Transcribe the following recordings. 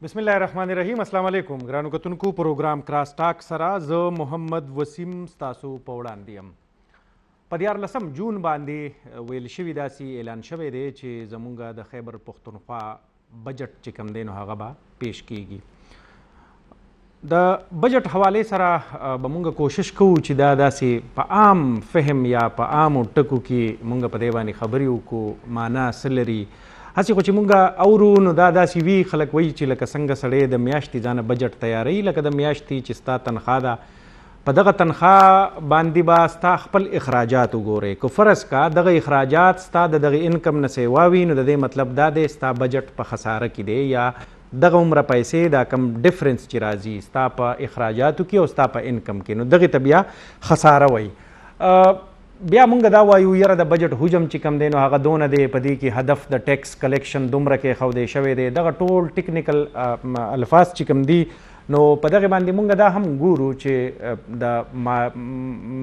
बिस्मिल्लाहिर्रहमानिर्रहीम। अस्सलाम वालेकुम ګرانو کتونکو پروګرام کراس ټاک سره زه محمد وسیم ستاسو په وړاندې یم. په 14 جون باندې ویل شوي داسې اعلان شوی دی چې زمونږ د خیبر پښتونخوا بجټ چې کوم دی نو هغه به پیش کیږي. د بجټ حوالې سره به مونږ کوشش کوو چې دا داسې په عام فهم یا په عامو ټکو کې مونږ په دې باندې خبرې وکړو معنا څه لري. هسې خو چې مونږ اورو نو دا داسې وي خلک وایي چې لکه څنګه سړی د میاشتې ځانه بجټ تیاروي لکه د میاشتې چې ستا تنخواه ده په دغه تنخواه باندې به ستا خپل اخراجات وګورې. که فرض کا دغه اخراجات ستا د دغه انکم نه سیوا وي نو د دې مطلب دا دی ستا بجټ په خساره کې دی یا دغه عمره پیسې دا کم ډفرنس چې راځي ستا په اخراجاتو کې او ستا په انکم کې نو دغې ته بیا خساره وایي. بیا مونږ دا وایو یاره د بجټ حجم چې کم دی نو هغه دونه دی په دې کې هدف د ټیکس کلیکشن دومره کې ښودی شوی دی. دغه ټول ټیکنیکل الفاظ چې کم دي نو په دغې باندې مونږ دا هم ګورو چې د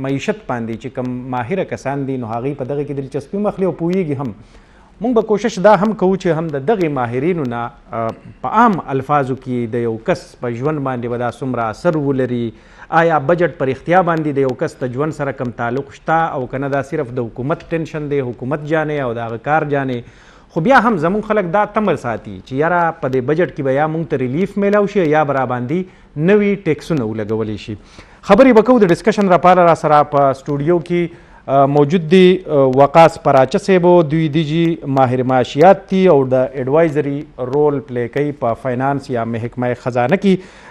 معیشت باندې چې کم ماهره کسان دي نو هغوی په دغه کې دلچسپي مخلي او پوهیږي هم. مونږ به کوشش دا هم کوو چې هم د دغې ماهرینو نه په عام الفاظو کې د یو کس په ژوند باندې به دا څومره اثر ولري، آیا بجټ پر اختیا باندې د یو کس د ژوند سره کم تعلق شته او که نه دا صرف د حکومت ټینشن دی حکومت جانې او د هغه کار جانې. خو بیا هم زمونږ خلک دا تمه ساتي چې یاره په دې بجټ کې به یا مونږ ته ریلیف میلاو شي یا به راباندې نوي ټیکسونه ولګولی شي. خبرې به کوو د ډسکشن راپاره را سره په سټوډیو کې موجود دی وقاص پراچه صاحب. دوی دیجی ماهر معاشیات دي او د ایڈوایزري رول پلی کوي په فاینانس یا محکمه خزانه کې.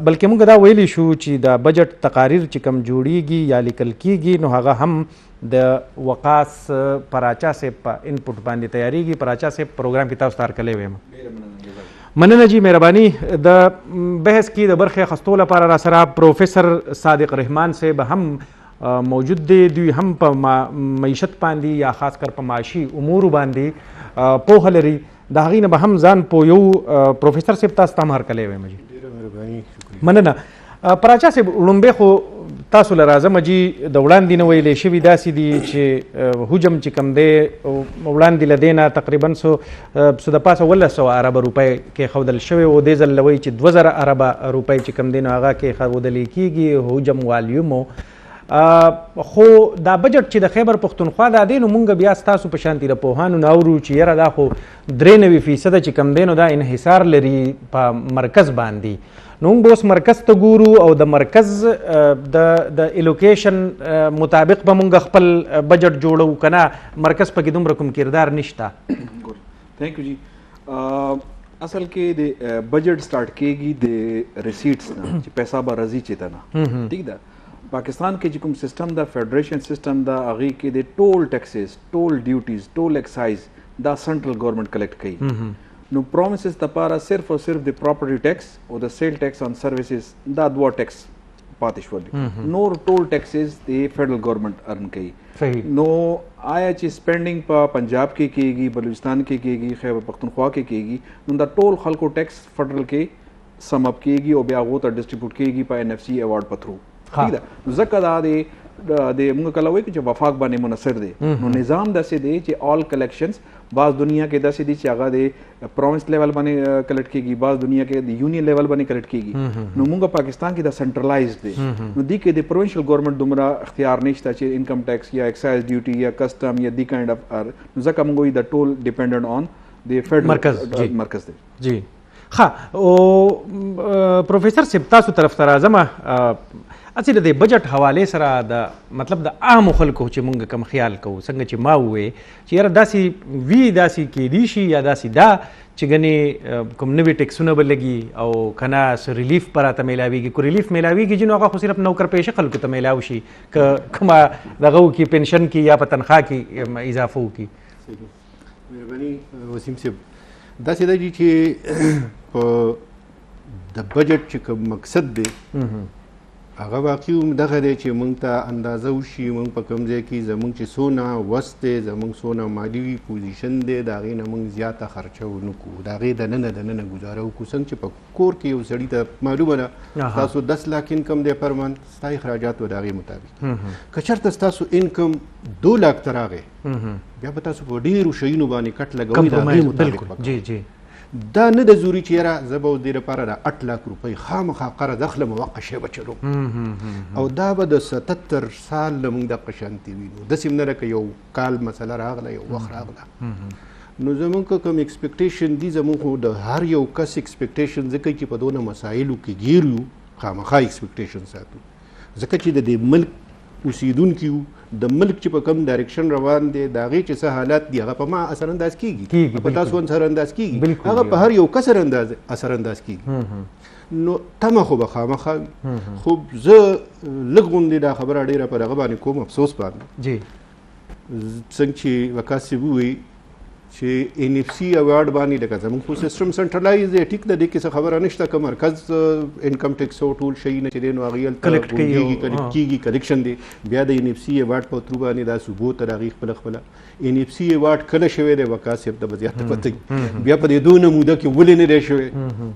بلکې موږ دا ویلی شو چې د بجټ تقاریر چې کم جوړیږي یا لیکل کیږي نو هغه هم د وقاص پراچه صاحب په انپوټ باندې تیاریږي. پراچه صاحب پروګرام کې تاسو ته هرکلی ویم. مننه جی مهرباني. د بحث کې د برخې اخیستو لپاره را سره پروفیسر صادق رحمان صاحب هم موجود دی. دوی هم په معیشت باندې یا خاص کر په معاشي امورو باندې پوهه لري. د هغې نه به هم ځان پوهیو. پروفیسر صاحب تاسو ته هم هرکلی ویم جی. مننه. پراچه صاحب لومبې خو تاسو له راځم جي د وړاندې نه ویلی شوي داسې دي چې حجم چې کم دی وړاندې له دې نه تقریبا څه د پاسه 1100 اربه روپۍ کېښودل شوی و. دې ځل وایي چې 2000 اربه روپۍ چې کم دی نو هغه کېښودلی کېږي حجم والیومو. خو دا بجټ چې د خیبر پښتونخوا دا دی نو مونږ بیا ستاسو په شانتي د پوهانو نه اورو چې یاره دا خو 93% چې کم دی نو دا انحصار لري په مرکز باندې. نو موږ به اوس مرکز ته ګورو او د مرکز د الوکیشن مطابق به مونږ خپل بجټ جوړو که نه مرکز پکې دومره کوم کردار نشته. تھینک یو جی. اصل کې د بجټ سٹارټ کېږي د ریسیټس نه چې پیسہ به راځي چې ته نه ٹھیک ده. پاکستان کې چې کوم سیستم دا فیډریشن سیستم دا هغې کې د ټول ټیکسز ټول ډیوټیز ټول ایکسایز دا سنټرل گورنمنٹ کلیکټ کوي. نو پرومسز دپاره صرف او صرف د پراپرټي ټیکس او د سیل ټیکس آن سروسز دا دوه ټیکس پاتې شول. نور ټول ټیکسز د فیډرل گورنمنٹ ارن کوي. نو آیا چې سپینډنګ په پنجاب کې کېږي بلوچستان کې کېږي خیبر پختونخوا کې کېږي نو دا ټول خلکو ټیکس فیډرل کې سم اپ کېږي او بیا هغو ته ډسټریبیوټ کېږي په NFC ایوارډ په تھرو. ٹھیک ده. ځکه دا د موږ کله وایو چې وفاق باندې منحصر دی. نو نظام داسې دی چې آل کلیکشنز بعض دنیا کې داسې دي چې هغه د پروونس لیول باندې کلیکټ کېږي بعض دنیا کې د یونین لیول باندې کلیکټ کېږي. نو موږ پاکستان کې دا سنټرلایز دی. نو دې کې د پروونشل ګورنمنٹ دومره اختیار نشته چې انکم ټیکس یا ایکسایز ډیوټي یا کسټم یا دی کاینډ اف نو ځکه موږ وایو د ټول ډیپینډنټ آن د فیډرل مرکز دی. جی ښه. او پروفیسر صاحب تاسو طرف ته راځم. اصل د بجټ حوالې سره د مطلب د عامو خلکو چې مونږ کم خیال کوو څنګه چې ما ووې چې یاره داسې وي داسې کیدی شي یا داسې دا چې ګنې کوم نوي ټیکسونه به لګي او که نه څه ریلیف به راته میلاویږي. که ریلیف میلاویږي چې نو هغه خو صرف نوکر پیشه خلکو ته میلاو شي که کومه دغه وکړي پنشن کې یا په تنخواه کې اضافه وکړي. مهرباني وسیم صاحب داسې دی چې په د بجټ چې کوم مقصد دی هغه واقعي دغه دی چې موږ ته اندازه وشي موږ په کوم ځای کې زموږ چې څونه وس دی زموږ څونه مالي پوزیشن دی د هغې نه موږ زیاته خرچه ونه کړو د هغې دننه ګزاره وکړو. څنګه چې په کور کې یو سړي ته معلومه ده ستاسو 10 لاک انکم دی پر منت ستا اخراجات به د هغې مطابق. که چېرته ستاسو انکم 2 لاک ته راغی بیا به تاسو په ډېرو شیونو باندې کټ لګوئ د هغې مطابق. دا نه د ضروري چې یاره زه به اوس دې لپاره د 8 لک روپۍ خامخا قرض اخلم او هغه شی به چلوم او دا به د 77 سال له موږ دغه شانتې وینو داسې هم نه ده که یو کال مسله راغله یو وخت راغله نو زمونږ که کوم ایکسپیکټیشن دي زمونږ خو د هر یو کس ایکسپیکټیشن ځکه چې په دونه مسایلو کې ګیر یو خامخا ایکسپیکټیشن ساتو ځکه چې د دې ملک اوسیدونکي یو د ملک چې په کوم ډایرکشن روان دی د هغې چې څه حالات دي هغه په ما اثر انداز کېږي په تاسو اثر انداز کېږي هغه په هر یو کس اثر انداز کېږي نو تمه خو به خامخا وي خو زه لږ غوندې دا خبره ډېره په هغه باندې کوم افسوس باندې جی څنګه چې وقاص صاحب ووایي چې NFC اوارډ باندې لکه زموږ خو سیسټم سنټرلایز دی ټیک ده دې کې څه خبره نشته که مرکز انکم ټیکس او ټول شی نه چې دی نو هغې هلته کلیکټ کلیکشن دی بیا د NFC اوارډ په ترو باندې دا صوبو ته د هغې خپله NFC اوارډ کله شوی دی وقاص صاحب ته به زیاته پته بیا په دې دونه موده کې ولې نه دی شوی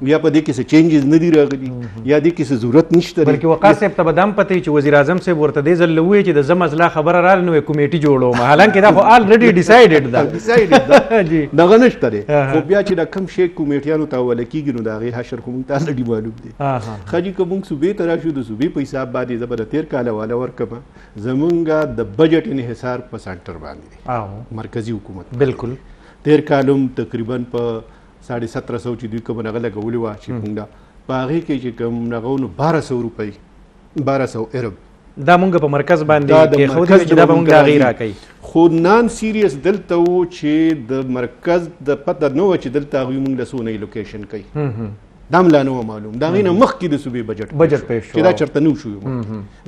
بیا په دې کې څه چینجز نه دي راغلي یا دې کې څه ضرورت نشته بلکې وقاص صاحب ته به دا هم پته وي چې وزیر اعظم صاحب ورته دې ځل ووایي چې د زه مسله خبره راغله نو کمیټي جوړوم حالانکې دا خو الریډي ډیسایډډ ده دغه نشته دی خو بیا چې دا کم شی کمیټیانو ته حواله کېږي نو د هغې حشر خو موږ ته الریډي معلوم دی ښه جي که موږ صوبې ته راشو د صوبې په حساب باندې زه به د 13 کال حواله ورکړم زمونږ د بجټ انحصار په سنټر باندې دی مرکزي حکومت بالکل 13 کال هم تقریبا په 1750 چې دوی کوم هغه لګولې وه چې موږ په هغې کې چې کوم هغه نو 1200 روپۍ 1200 ارب دا مونږ په مرکز باندې کېښودي چې دا به مونږ د هغې راکوي خو نان سیریس دلته و چې د مرکز د پته نه وه چې دلته هغوی مونږ له څونه لوکیشن کوي دا هم لا نه وه معلوم د هغې نه مخکې د صوبې بجټ پیش شو چې دا چېرته نه وشوي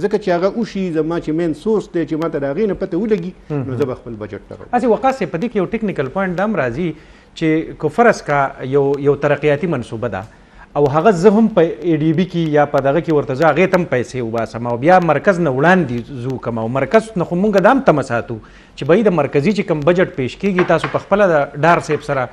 ځکه چې هغه وشي زما چې مین سورس دی چې ما ته د هغې نه پته ولګي نو زه به خپل بجټ لګوم هسې وقاص صاحب په دې کې یو ټیکنیکل پوینټ دا هم راځي چې که فرض کا یو ترقیاتي منصوبه ده او هغه زه هم په ADB کې یا په دغه کې ورته زه هغې ته هم پیسې وباسم او بیا مرکز نه وړاندې ځو کوم او مرکز نه خو مونږ دا هم تمه ساتو چې به د مرکزي چې کوم بجټ پیش کېږي تاسو په خپله د ډار صاحب سره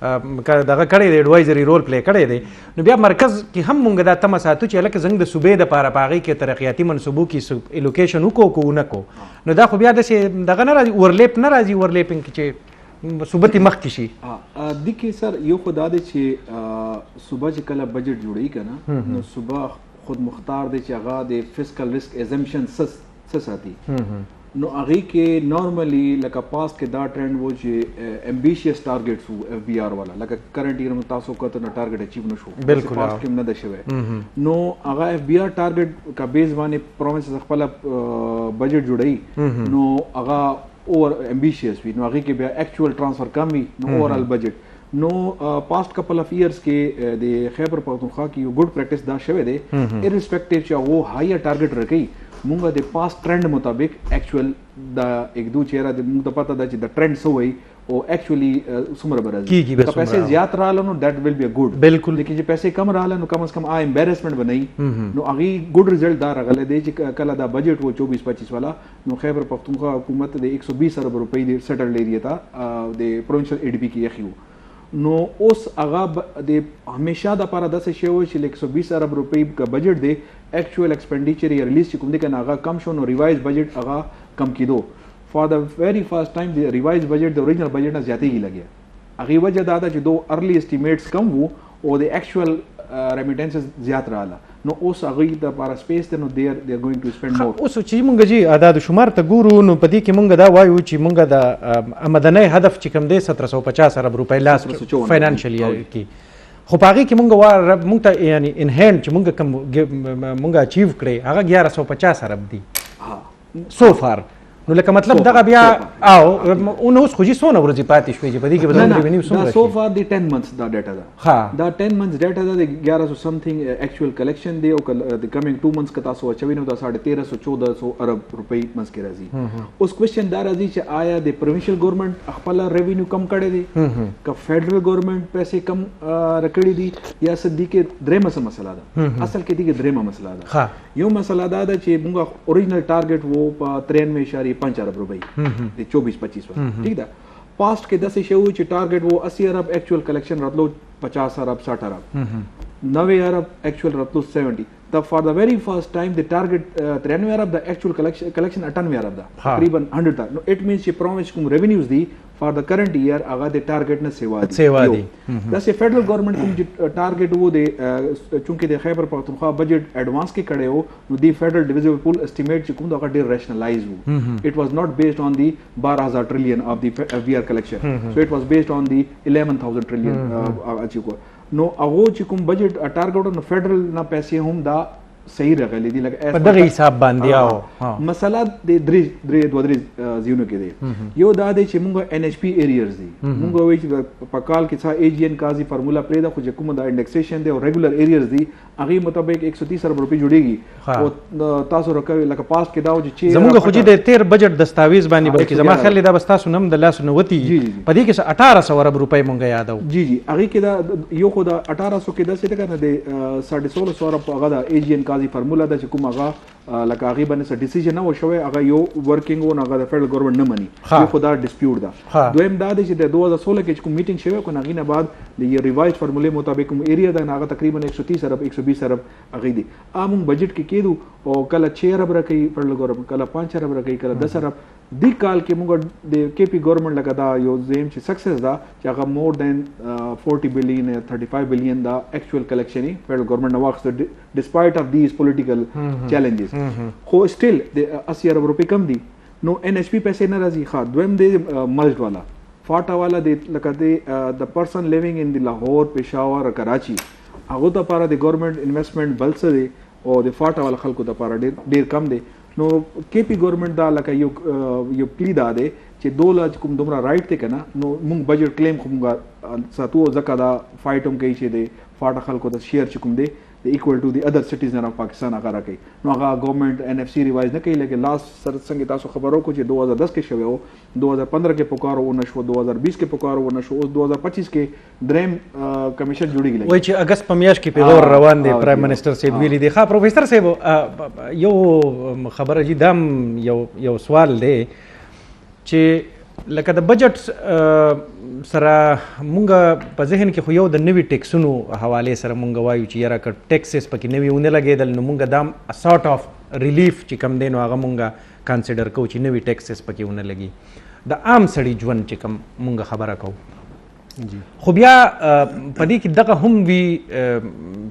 دغه کړی دی ایډوایزري رول پلی کړی دی نو بیا مرکز کې هم مونږ دا تمه ساتو چې هلکه زموږ د صوبې دپاره په هغې کې ترقیاتي منصوبو کې ایلوکیشن وکړو که ونه کړو نو دا خو بیا داسې دغه نه راځي اورلیپ نه راځي اورلیپنګ کې چې صوبه تی مخکې شي دې کې سر یو خو دا دی چې صوبه چې کله بجټ جوړوي که نه نو صوبه خود مختار دی چې هغه د فسکل ریسک ایزمپشن څه ساتي نو هغې کې نارملی لکه پاس کې دا ټرینډ و چې امبیشیس ټارګېټس وو FBR والا لکه کرنټ ایئر کې تاسو کته نو ټارګېټ اچیو نه شو بالکل پاس کې نه ده شوی نو هغه FBR ټارګېټ کا بیس باندې پرومس خپل بجټ جوړوي نو هغه اوور امبیشیس وي نو هغې کې بیا ایکچوئل ټرانسفر کم وي نو اوورال بجټ نو پاست کپل اف ایئرس کې د خیبر پختونخوا کې یو ګډ پریکټس دا شوی دی ارسپیکټیو چې هغه هایر ټارګېټ رکوي مونږ د پاست ټرینډ مطابق ایکچوئل دا ایک دو چیرې د مونږ ته پته ده چې د ټرینډ څه وایي او ایکچولی څومره به راځي که پیسې زیات راغله نو دیٹ ول بی ا ګډ بالکل لیکن چې پیسې کم راغله نو کم از کم امبیرسمنٹ به نه وي نو هغې ګډ رزلټ دا راغلی دی چې کله دا بجټ و 24-25 والا نو خیبر پختونخوا حکومت د 120 ارب روپۍ د سیټلډ ایریا ته د پروونشل ADB کې یخي و نو اوس هغه د همیشه دپاره داسې شی و چې 120 ارب روپۍ کا بجټ دی ایکچوئل ایکسپینډیچر یا ریلیز چې کوم دی که نه هغه کم شو نو ریوایز بجټ هغه کم کېدو فار د ویری فرست ټایم د ریوایز بجټ د اوریجنل بجټ نه زیاتېږي لګیا هغې وجه دا ده چې دو ارلی اسټیمیټس کم وو او د ایکچوئل ریمیټنسز زیات راغله نو اوس هغوی دپاره سپیس دی نو دې آر ګوینګ ټو سپینډ مور اوس چې مونږ جي اعداد شمار ته ګورو نو په دې کې مونږ دا وایو چې مونږ د آمدنۍ هدف چې کوم دی 1750 ارب روپۍ لاس فاینانشل ایئر کې خو په هغې کې مونږ ته یعنی ان هینډ چې مونږ کوم مونږ اچیو کړی هغه 1150 ارب دی سو فار نو لکه مطلب دغه بیا او اوس خو جي څونه ورځې پاتې شوې چې په دې کې به زموږ ریونیو څومره شي سو فار د 10 منثس دا ډیټا ده دا 10 منثس ډیټا ده د 1100 سمثینګ ایکچوئل کلیکشن دی او د کمینګ 2 منثس که تاسو اچوي نو دا 1350-1400 ارب روپۍ منځ کې راځي اوس کوېسچن دا راځي چې آیا د پروینشل ګورنمنټ خپل ریونیو کم کړی دی که فیډرل ګورنمنټ پیسې کم راکړي دي یا څه دي کې درېیمه څه مسله ده اصل کې دي کې درېیمه مسله ده یو مسله دا ده چې موږ اوریجنل ټارګېټ وو په 93.5 ارب روپۍ د 24-25 والا ٹھیک ده پاست کې داسې شی و چې ټارګېټ و 80 ارب ایکچوئل کلیکشن راتلو 50 ارب 60 ارب 90 ارب ایکچوئل راتلو 70 دا فار د ویری فرست ټایم د ټارګېټ 93 ارب د ایکچوئل کلیکشن 98 ارب ده تقریبا 100 ده نو اټ مینس چې پرومس کوم ریونیوز دي فار د کرنٹ ایئر هغه د ټارګټ نه سیوا دي دا سه فدرل ګورنمنت کوم ټارګټ وو د چونکې د خیبر پختونخوا بجټ ایڈوانس کې کړي وو نو دی فدرل ډیویزبل پول اسټیمیټ چې کوم دا ډیر ریشنلایز وو اټ واز ناٹ بیسډ آن دی 12000 ټریلیون اف دی وی آر کلیکشن سو اټ واز بیسډ آن دی 11000 ټریلیون اچي کو نو هغه چې کوم بجټ ټارګټ نو فدرل نه پیسې هم دا صحیح راغلي دي لکه په دغه حساب باندې او مسله د درې زیونو کې دی یو دا دی چې موږ ان ایچ پی ایریاز دي موږ وایي چې په کال کې څا ای جی ان قاضي فارمولا پرې دا خو چې کوم دا انډیکسیشن دی او ریګولر ایریاز دي هغه مطابق 130 ارب روپۍ جوړیږي او تاسو راکوي لکه پاس کې دا چې زموږ خو د تیر بجټ دستاویز باندې بلکې زما خیال دا بس تاسو نم د لاس نوتی په دې کې 1800 ارب روپۍ مونږ یادو جی هغه کې دا یو خو دا 1800 کې دا څه ده کنه د 1650 ارب هغه دا ای جی ان قاضي فارمولا دا چې کوم هغه لکه هغه باندې څه ډیسیژن نه وشوي هغه یو ورکینګ و نه هغه د فدرل ګورنمنت نه مني یو خو دا ډیسپیوټ ده دویم دا دی چې د 2016 کې کوم میټینګ شوی کو نه غینه بعد د یو ریوایز فارمولې مطابق کوم ایریا دا هغه تقریبا 130 ارب 120 ارب هغه دي امون بجټ کې کېدو او کله 6 ارب راکې فدرل ګورنمنت کله 5 ارب راکې کله 10 ارب دی کال کې موږ د کے پی ګورنمنت لکه دا یو زم چې سکسس دا چې هغه مور دین 40 بلین 35 بلین دا اکچوال کلیکشن فدرل ګورنمنت نو واخ ډسپایټ اف دیز پولیټیکل چیلنجز خو سټیل د 80 ارب روپۍ کم دي نو ان ایچ پی پیسې نه راځي ښه دویم دی ملج والا فاټا والا د لکه د پرسن لیوینګ ان دی لاهور پېښور کراچي هغه ته لپاره د ګورنمنت انویسټمنټ بل څه دی او د فاټا والا خلکو ته لپاره ډیر کم دی نو کے پی ګورنمنت دا لکه یو پلی دا دی چې 2 لچ کوم دومره رائټ دی کنه نو موږ بجټ کلیم کوم ساتو ځکه دا فایټ هم کوي چې د فاټا خلکو ته شیر چې کوم دی د ایکوال ټو دی ادر سټیزن اف پاکستان هغه راکړي نو هغه ګورنمنت ان اف سی ریوایز نه کوي لکه لاس سره څنګه تاسو خبرو کو چې 2010 کې شوی او 2015 کې پکارو ونه شو 2020 کې پکارو ونه شو اوس 2025 کې دریم کمیشن جوړیږي وای چې اگست په میاشت کې پیغور روان دی پرایم منسٹر صاحب ویلي دی ښه پروفیسور صاحب یو خبره جی دام یو سوال دی چې لکه د بجټ سره مونږ په ذهن کې خو یو د نوي ټیکسونو حواله سره مونږ وایو چې یاره که ټیکسز پکې نوي ونه لګېدل نو مونږ دام سارت اف ریلیف چې کم دی نو هغه مونږ کنسیډر کوو چې نوي ټیکسز پکې ونه لګي د عام سړي ژوند چې کم مونږ خبره کوو خو بیا په دې کې دغه هم وي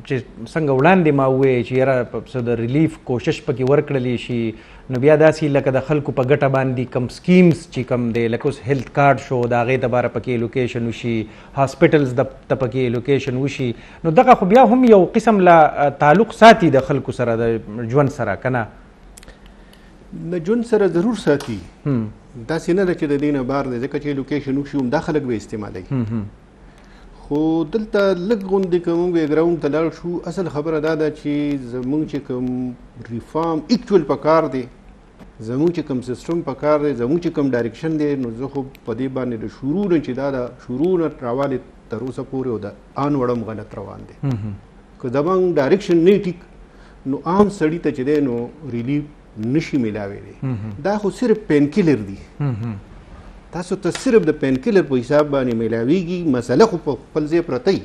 چې څنګه وړاندې ما وویې چې یاره څه د ریلیف کوشش پکې ورکړلی شي نو بیا داسې لکه د خلکو په ګټه باندې کم سکیمز چې کم دی لکه اوس هیلث کارډ شو د هغې دپاره پکې لوکیشن وشي هاسپټلز ته پکې لوکیشن وشي نو دغه خو بیا هم یو قسم لا تعلق ساتي د خلکو سره د ژوند سره که نه د ژوند سره ضرور ساتي داسې نه ده چې د دې نه بار دی ځکه چې لوکیشن وشي هم دا خلک به استعمالوي خو دلته لږ غوندې که موږ بیکګراونډ ته لاړ شو اصل خبره دا ده چې زموږ چې کوم ریفارم ایکچوال پکار دی زموږ چې کوم سیسټم پکار دی زموږ چې کوم ډایرکشن دی نو زه خو په دې باندې د شروع نه چې دا د شروع نه راوالې تر اوسه پورې او د آن وړم غلط روان دی که زموږ ډایرکشن نه ټیک نو عام سړي ته چې دی نو ریلیف نشي میلاویلی دا خو صرف پین کیلر دی تاسو ته صرف د پین کیلر په حساب باندې میلاویږي مسله خو په خپل ځای پرته وي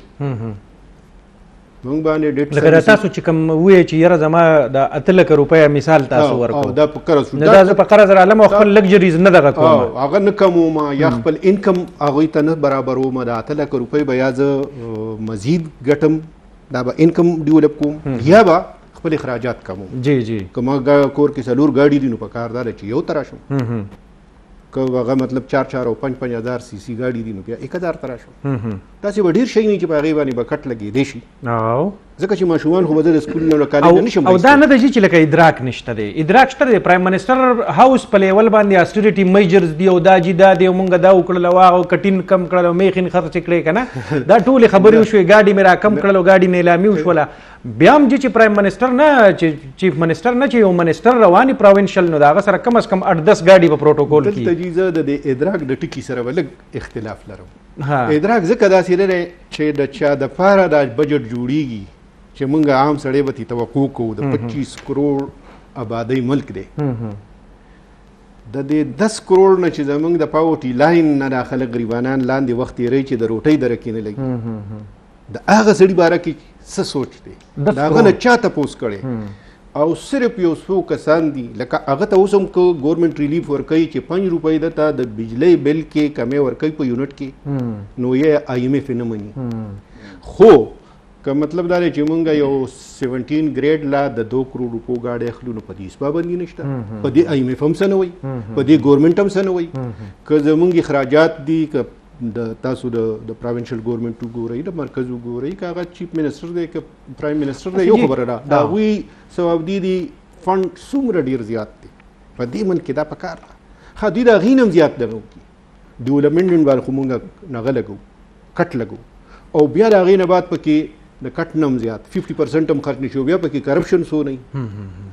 موږ باندې ډېټ لکه تاسو چې کوم ووایې چې یاره زما د 8 لکه روپیه مثال تاسو ورکړو دا په قرض شو دا زه په قرض رالم او خپل لګژریز نه دغه کوم هغه نه کوم یا خپل انکم هغوی ته نه برابروم د 8 لکه روپۍ به یا زه مزید ګټم دا به انکم ډیولپ کوم یا به خپل اخراجات کموم جی جی که ما کور کې 4 ګاډي دي نو په کار دا ده چې یو ته راشم که هغه مطلب 4 او 5 هزار سی سی ګاډي دي نو بیا 1000 ته راشم داسې به ډېر شی نه چې په هغې باندې به کټ لګېدی شي ځکه چې ماشومان خو به زه د سکول نه له کالج نه نشم او دا نه ده چې لکه ادراک نشته دی ادراک شته دی پرایم منسټر هاوس په لیول باندې اسټریټي میجرز دی او دا جي دا دی او مونږ دا وکړل او هغه کټین کم کړل او میخین خرڅ کړی که نه دا ټولې خبرې وشوې ګاډي مې را کم کړل او ګاډي نیلامي وشوله بیا هم چې پرایم منسټر نه چې چیف منسټر نه چې یو منسټر رواني پروینشل نو د هغه سره کم از کم 8-10 ګاډي په پروټوکول کې دلته جي زه د ادراک د ټکي سره به لږ اختلاف لرم ادراک ځکه داسې نه دی چې د چا دپاره دا بجټ جوړیږي چې موږ عام سړی به توقع کوو د 25 کروڑ آبادی ملک دی د دې 10 کروڑ نه چې زموږ د پاورټي لاین نه دا خلک غریبانان لاندې وخت تېروي چې د روټۍ درکې نه لګي د هغه سړي باره کې څه سوچ دی د هغه نه چا تپوس کړی او صرف یو څو کسان دي لکه هغه ته اوس هم که ګورنمنټ ریلیف ورکوي چې 5 روپۍ درته د بجلی بل کې کمې ورکوي په یونټ کې نو یې IMF نه مني خو که مطلب دا دی چې مونږ یو 17 ګریډ لا د 2 کروڑ روپو ګاډي اخلو نو په دې هیڅ پابندي نشته په دې IMF هم څه نه وایي په دې ګورنمنټ هم څه نه وایي که زمونږ اخراجات دي که د تاسو د پروینشل ګورنمنټ وګورئ د مرکز وګورئ که هغه چیف منسټر دی که پرایم منسټر دی یو خبره ده د هغوی ثواب دي فنډ څومره ډېر زیات دی په دې من کې دا پکار ده ښه دوی د هغې نه هم زیات دغه وکړي ډیولپمنټ باندې خو مونږ نغه لګو کټ لګو او بیا د هغې نه بعد پکې د کټ نه هم زیات 50% هم خرچ نشي بیا پکې کرپشن سو نه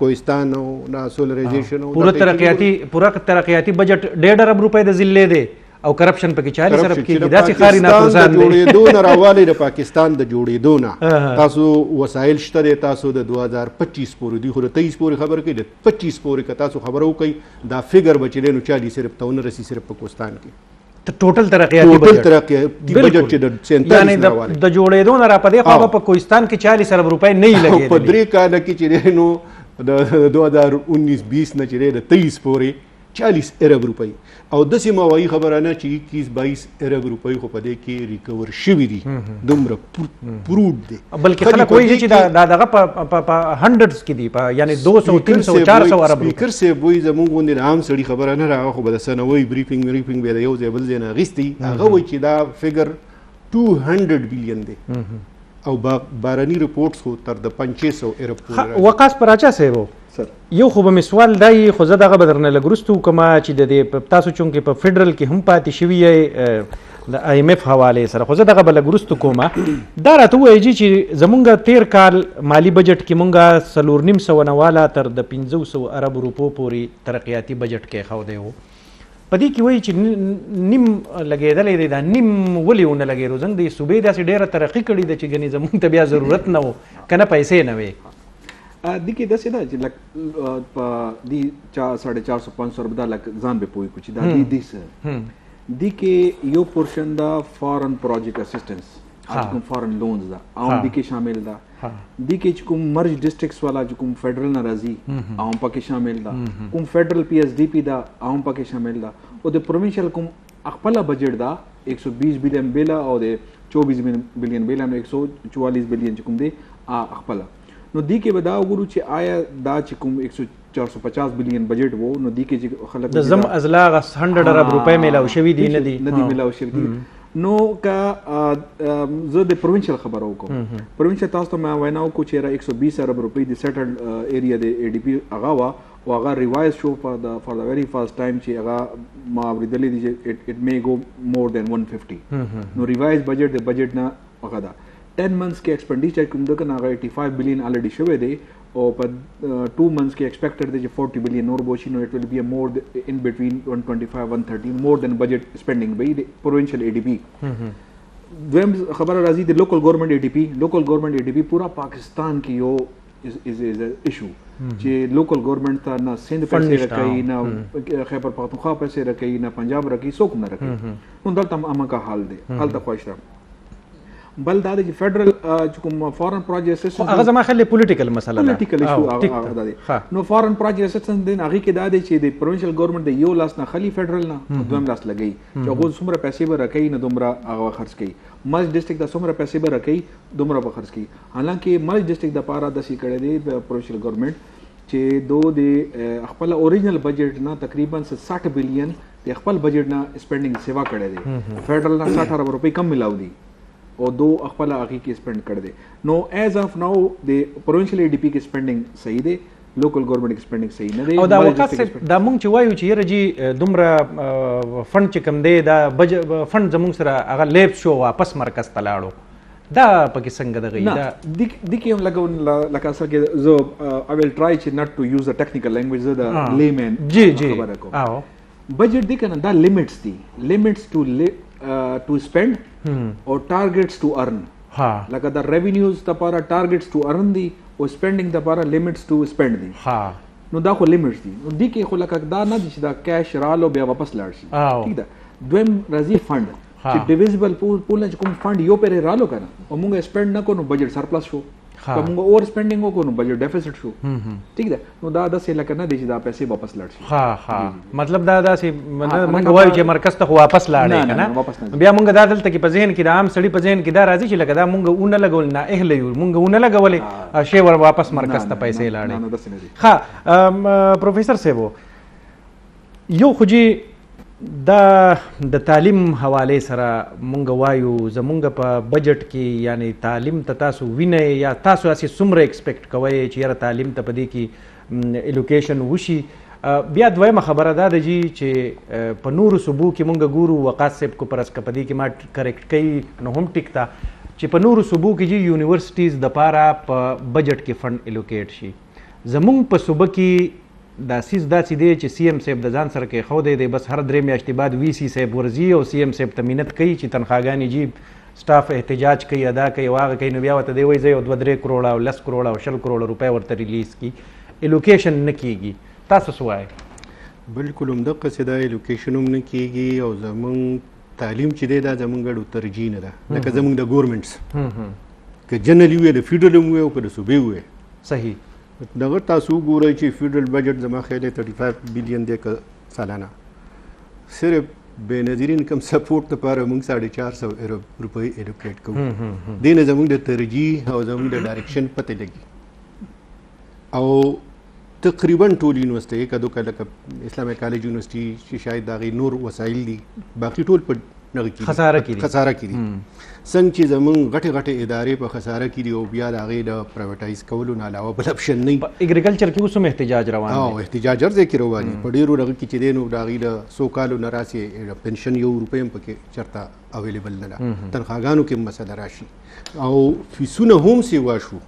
کوهستان او نا سولرایزیشن او پورا ترقیاتی بجټ 1.5 ارب روپۍ د ضلع دی او کرپشن پکې 40 ارب کېږي داسې ښاري ناپوزان دی جوړېدو نه راوالی د پاکستان د جوړېدو نه تاسو وسایل شته دی تاسو د 2025 پورې دوی خو د 23 پورې خبر کوي د 25 پورې که تاسو خبره وکړئ دا فګر به چې دی نو 40 صرف ته ونه رسي صرف په کوهستان کې ټوټل ترقیاتی بجټ چې د 47 یعنی د جوړېدو نه را پدې خو په کوهستان کې 40 ارب روپۍ نه لګي په 3 کال کې چې نو د 2019-20 نه چې د 23 پورې 40 ارب روپۍ او داسې ماوایي خبره نه چې 21-22 ارب روپۍ خو په دې کې ریکور شوي دي دومره پروت دی بلکې خلک وایي چې دا دغه په هنډرډز کې دي یعنی 200 300 400 ارب سپیکر صاحب وایي زموږ غوندې عام سړي خبره نه راغله خو به د سنوي بریفینګ به د یو ځای بل ځای نه اخیستی هغه وایي چې دا فګر 200 بلین دی او بارانی رپورټس خو تر د 500 ارب پورې وقاص پراچا صاحب یو خو به سوال دی خو زه دغه بدرنه لګرستو کومه چې د تاسو چونکې په فدرل کې هم پاتې شوي د IMF حواله سره خو زه دغه به لګرستو کومه دا راته ووایي چې زمونږ 13 کال مالی بجټ کې مونږ 4.5 والا تر د 500 ارب روپو پورې ترقیاتی بجټ کې ښودی و په دې کې وایي چې نیم لګېدلی دی دا نیم ولې ونه لګېدو زموږ د صوبې داسې ډېره ترقي کړې ده چې ګنې زمونږ ته بیا ضرورت نه و که نه پیسې نه وې دي کې داسې ده چې لک په دې 450-500 روپۍ دا لک ځان به پوي کو چې دا دي څه دي کې یو پورشن دا فارن پروجیکټ اسسټنس کوم فارن لونز دا عام دي کې شامل ده دي کې چې کوم مرج ډسټرکټس والا چې کوم فدرل ناراضي عام پکې شامل ده کوم فدرل PSDP دا عام پکې شامل ده او د پروینشل کوم خپل بجټ دا 120 بلین بیلا او د 24 بلین بیلا نو 144 بلین چې کوم دی خپل نو دی کې به دا وګورو چې آیا دا چې کوم 450 بلین بجټ وو نو دی کې چې خلک د زم ازلاغ 100 ارب روپۍ میلاو شوي دي نه دي میلاو شوي دي نو که زه د پروینشل خبره وکړم پروینشل تاسو ته ما وینا وکړو چې 120 ارب روپۍ د سیټلډ ایریا د ADP هغه وا او هغه ریوایز شو فار د ویری فرست ټایم چې هغه ما اوریدلې دي چې اټ می گو مور دین 150 نو ریوایز بجټ د بجټ نه هغه دا 10 months کې ایکسپنډیچر کوم دغه هغه 85 بلین الریډي شوی دی او په 2 months کې ایکسپیکټډ دی چې 40 بلین نور بوشي نو اټ ویل بی ا مور ان بټوین 125-130 مور دین بجټ سپینډینګ به دی پروینشل ADP دویم خبره راځي د لوکل ګورنمنت ADP پورا پاکستان کې یو از ایشو چې لوکل ګورنمنت ته نه سند پیسې راکوي نه خیبر پختونخوا پیسې راکوي نه پنجاب راکوي څوک نه راکوي نو دلته امکا حال دی هلته خوښ بل دا چې فدرل چې کوم فارن پروجیکټ اسسټنس هغه زما خلک پولیټیکل مسله ده پولیټیکل ایشو هغه دی نو فارن پروجیکټ اسسټنس دین هغه کې دا دی چې د پروینشل ګورنمنت د یو لاس نه خلی فدرل نه دویم لاس لګي چې هغه څومره پیسې به راکړي نه دومره هغه خرج کوي مرج ډسټرکټ د څومره پیسې به راکړي دومره به خرج کوي حالانکه مرج ډسټرکټ د پاره د سی کړه دی پروینشل ګورنمنت چې د خپل اوریجنل بجټ نه تقریبا 60 بلین د خپل بجټ نه سپینډینګ سیوا کړی دی فدرل نه 60 ارب روپۍ کم ملاو دي او دو خپل هغه کې سپینډ کړ دي نو ایز اف ناو د پروینشل ADP کې سپینډینګ صحیح دی لوکل ګورنمنت کې سپینډینګ صحیح نه دی او دا وخت دا مونږ چې وایو چې یره جی دومره فند چې کم دی دا فند زموږ سره هغه لیب شو واپس مرکز ته لاړو دا پکې څنګه دغه دا د کې هم لکه اصل کې زه I will try not to use the technical language the layman جی بجټ دی کنه دا لیمټس دي لیمټس to spend or targets to earn لکه دا revenues لپاره targets to earn دي او spending لپاره limits to spend دي نو دا خو لیمټس دي نو دی کې خو لکه دا نه دي چې دا کیش رالو بیا واپس لاړ شي ٹھیک ده دویم راځي فند چې ډیویزبل پول چې کوم فند یو پرې رالو کنه او موږ سپند نه کو نو بجټ سرپلس شو که موږ اوور سپینډینګ وکړو نو بجټ ډیفیسټ شو ٹھیک ده نو دا داسې لکه نه دی چې دا پیسې واپس لاړ شي مطلب دا داسې موږ وایو چې مرکز ته واپس لاړې که نه بیا موږ دا دلته کې په ذهن کې د عام سړي په ذهن کې دا راځي چې لکه دا موږ ونه لګول نااهله یو موږ ونه لګولې شی ور واپس مرکز ته پیسې لاړې ښه پروفیسر صاحب یو خو جی دا د تعلیم حواله سره مونږ وایو زمونږ په بجټ کې یعنی تعلیم ته تاسو وینئ یا تاسو هسې څومره ایکسپیکټ کوئ چې یاره تعلیم ته په دې کې الوکیشن وشي بیا دویمه خبره دا ده جی چې په نورو صوبو کې مونږ ګورو وقاص صاحب کو پرس که په دې کې ما کریکټ کوي نو هم ټیک ده چې په نورو صوبو کې جی یونیورسټیز دپاره په بجټ کې فنډ الوکیټ شي زمونږ په صوبه کې دا سیز داسې دی چې سی ایم صاحب د ځان سره کې ښودی دی بس هر 3 میاشتې بعد وی سی صاحب ورځي او سی ایم صاحب ته منت کوي چې تنخواګانې جی سټاف احتجاج کوي ادا کوي او هغه کوي نو بیا ورته دی وایي زه یو 2-3 کروړه او 10 کروړه او 20 کروړه روپۍ ورته ریلیز کړي الوکیشن نه کیږي تاسو څه وایئ بالکل همدقسې دا الوکیشن هم نه کیږي او زمونږ تعلیم چې دی دا زمونږ ګډو ترجیح نه ده لکه زمونږ د ګورمنټس که جنرالي ووایې د فیډرل هم ووایې او که د صوبې ووایې صحیح دغه تاسو ګورئ چې فیډرل بجټ زما خیال 35 بلین دی که سالانه صرف بې نظیر انکم سپورټ لپاره موږ 450 ارب روپۍ الوکیټ کوو دې نه زموږ د ترجیح او زموږ د ډایرکشن پته لګي او تقریبا ټول یونیورسټۍ کدو کله اسلامي کالج یونیورسټي چې شاید دغه نور وسایل دي باقي ټول په خساره کې دي څنګه چې زمونږ غټې ادارې په خساره کې دي او بیا د هغې د پرایویټایز کولو نه علاوه بل اپشن نه په اګریکلچر کې اوس هم احتجاج روان دی احتجاج هر ځای کې روان دي په ډېرو هغه کې چې دی نو د هغې د څو کالو نه راسې پنشن یو روپۍ هم پکې چېرته اویلیبل نه ده تنخواګانو کې هم مسله راشي او فیسونه هم سیوا شو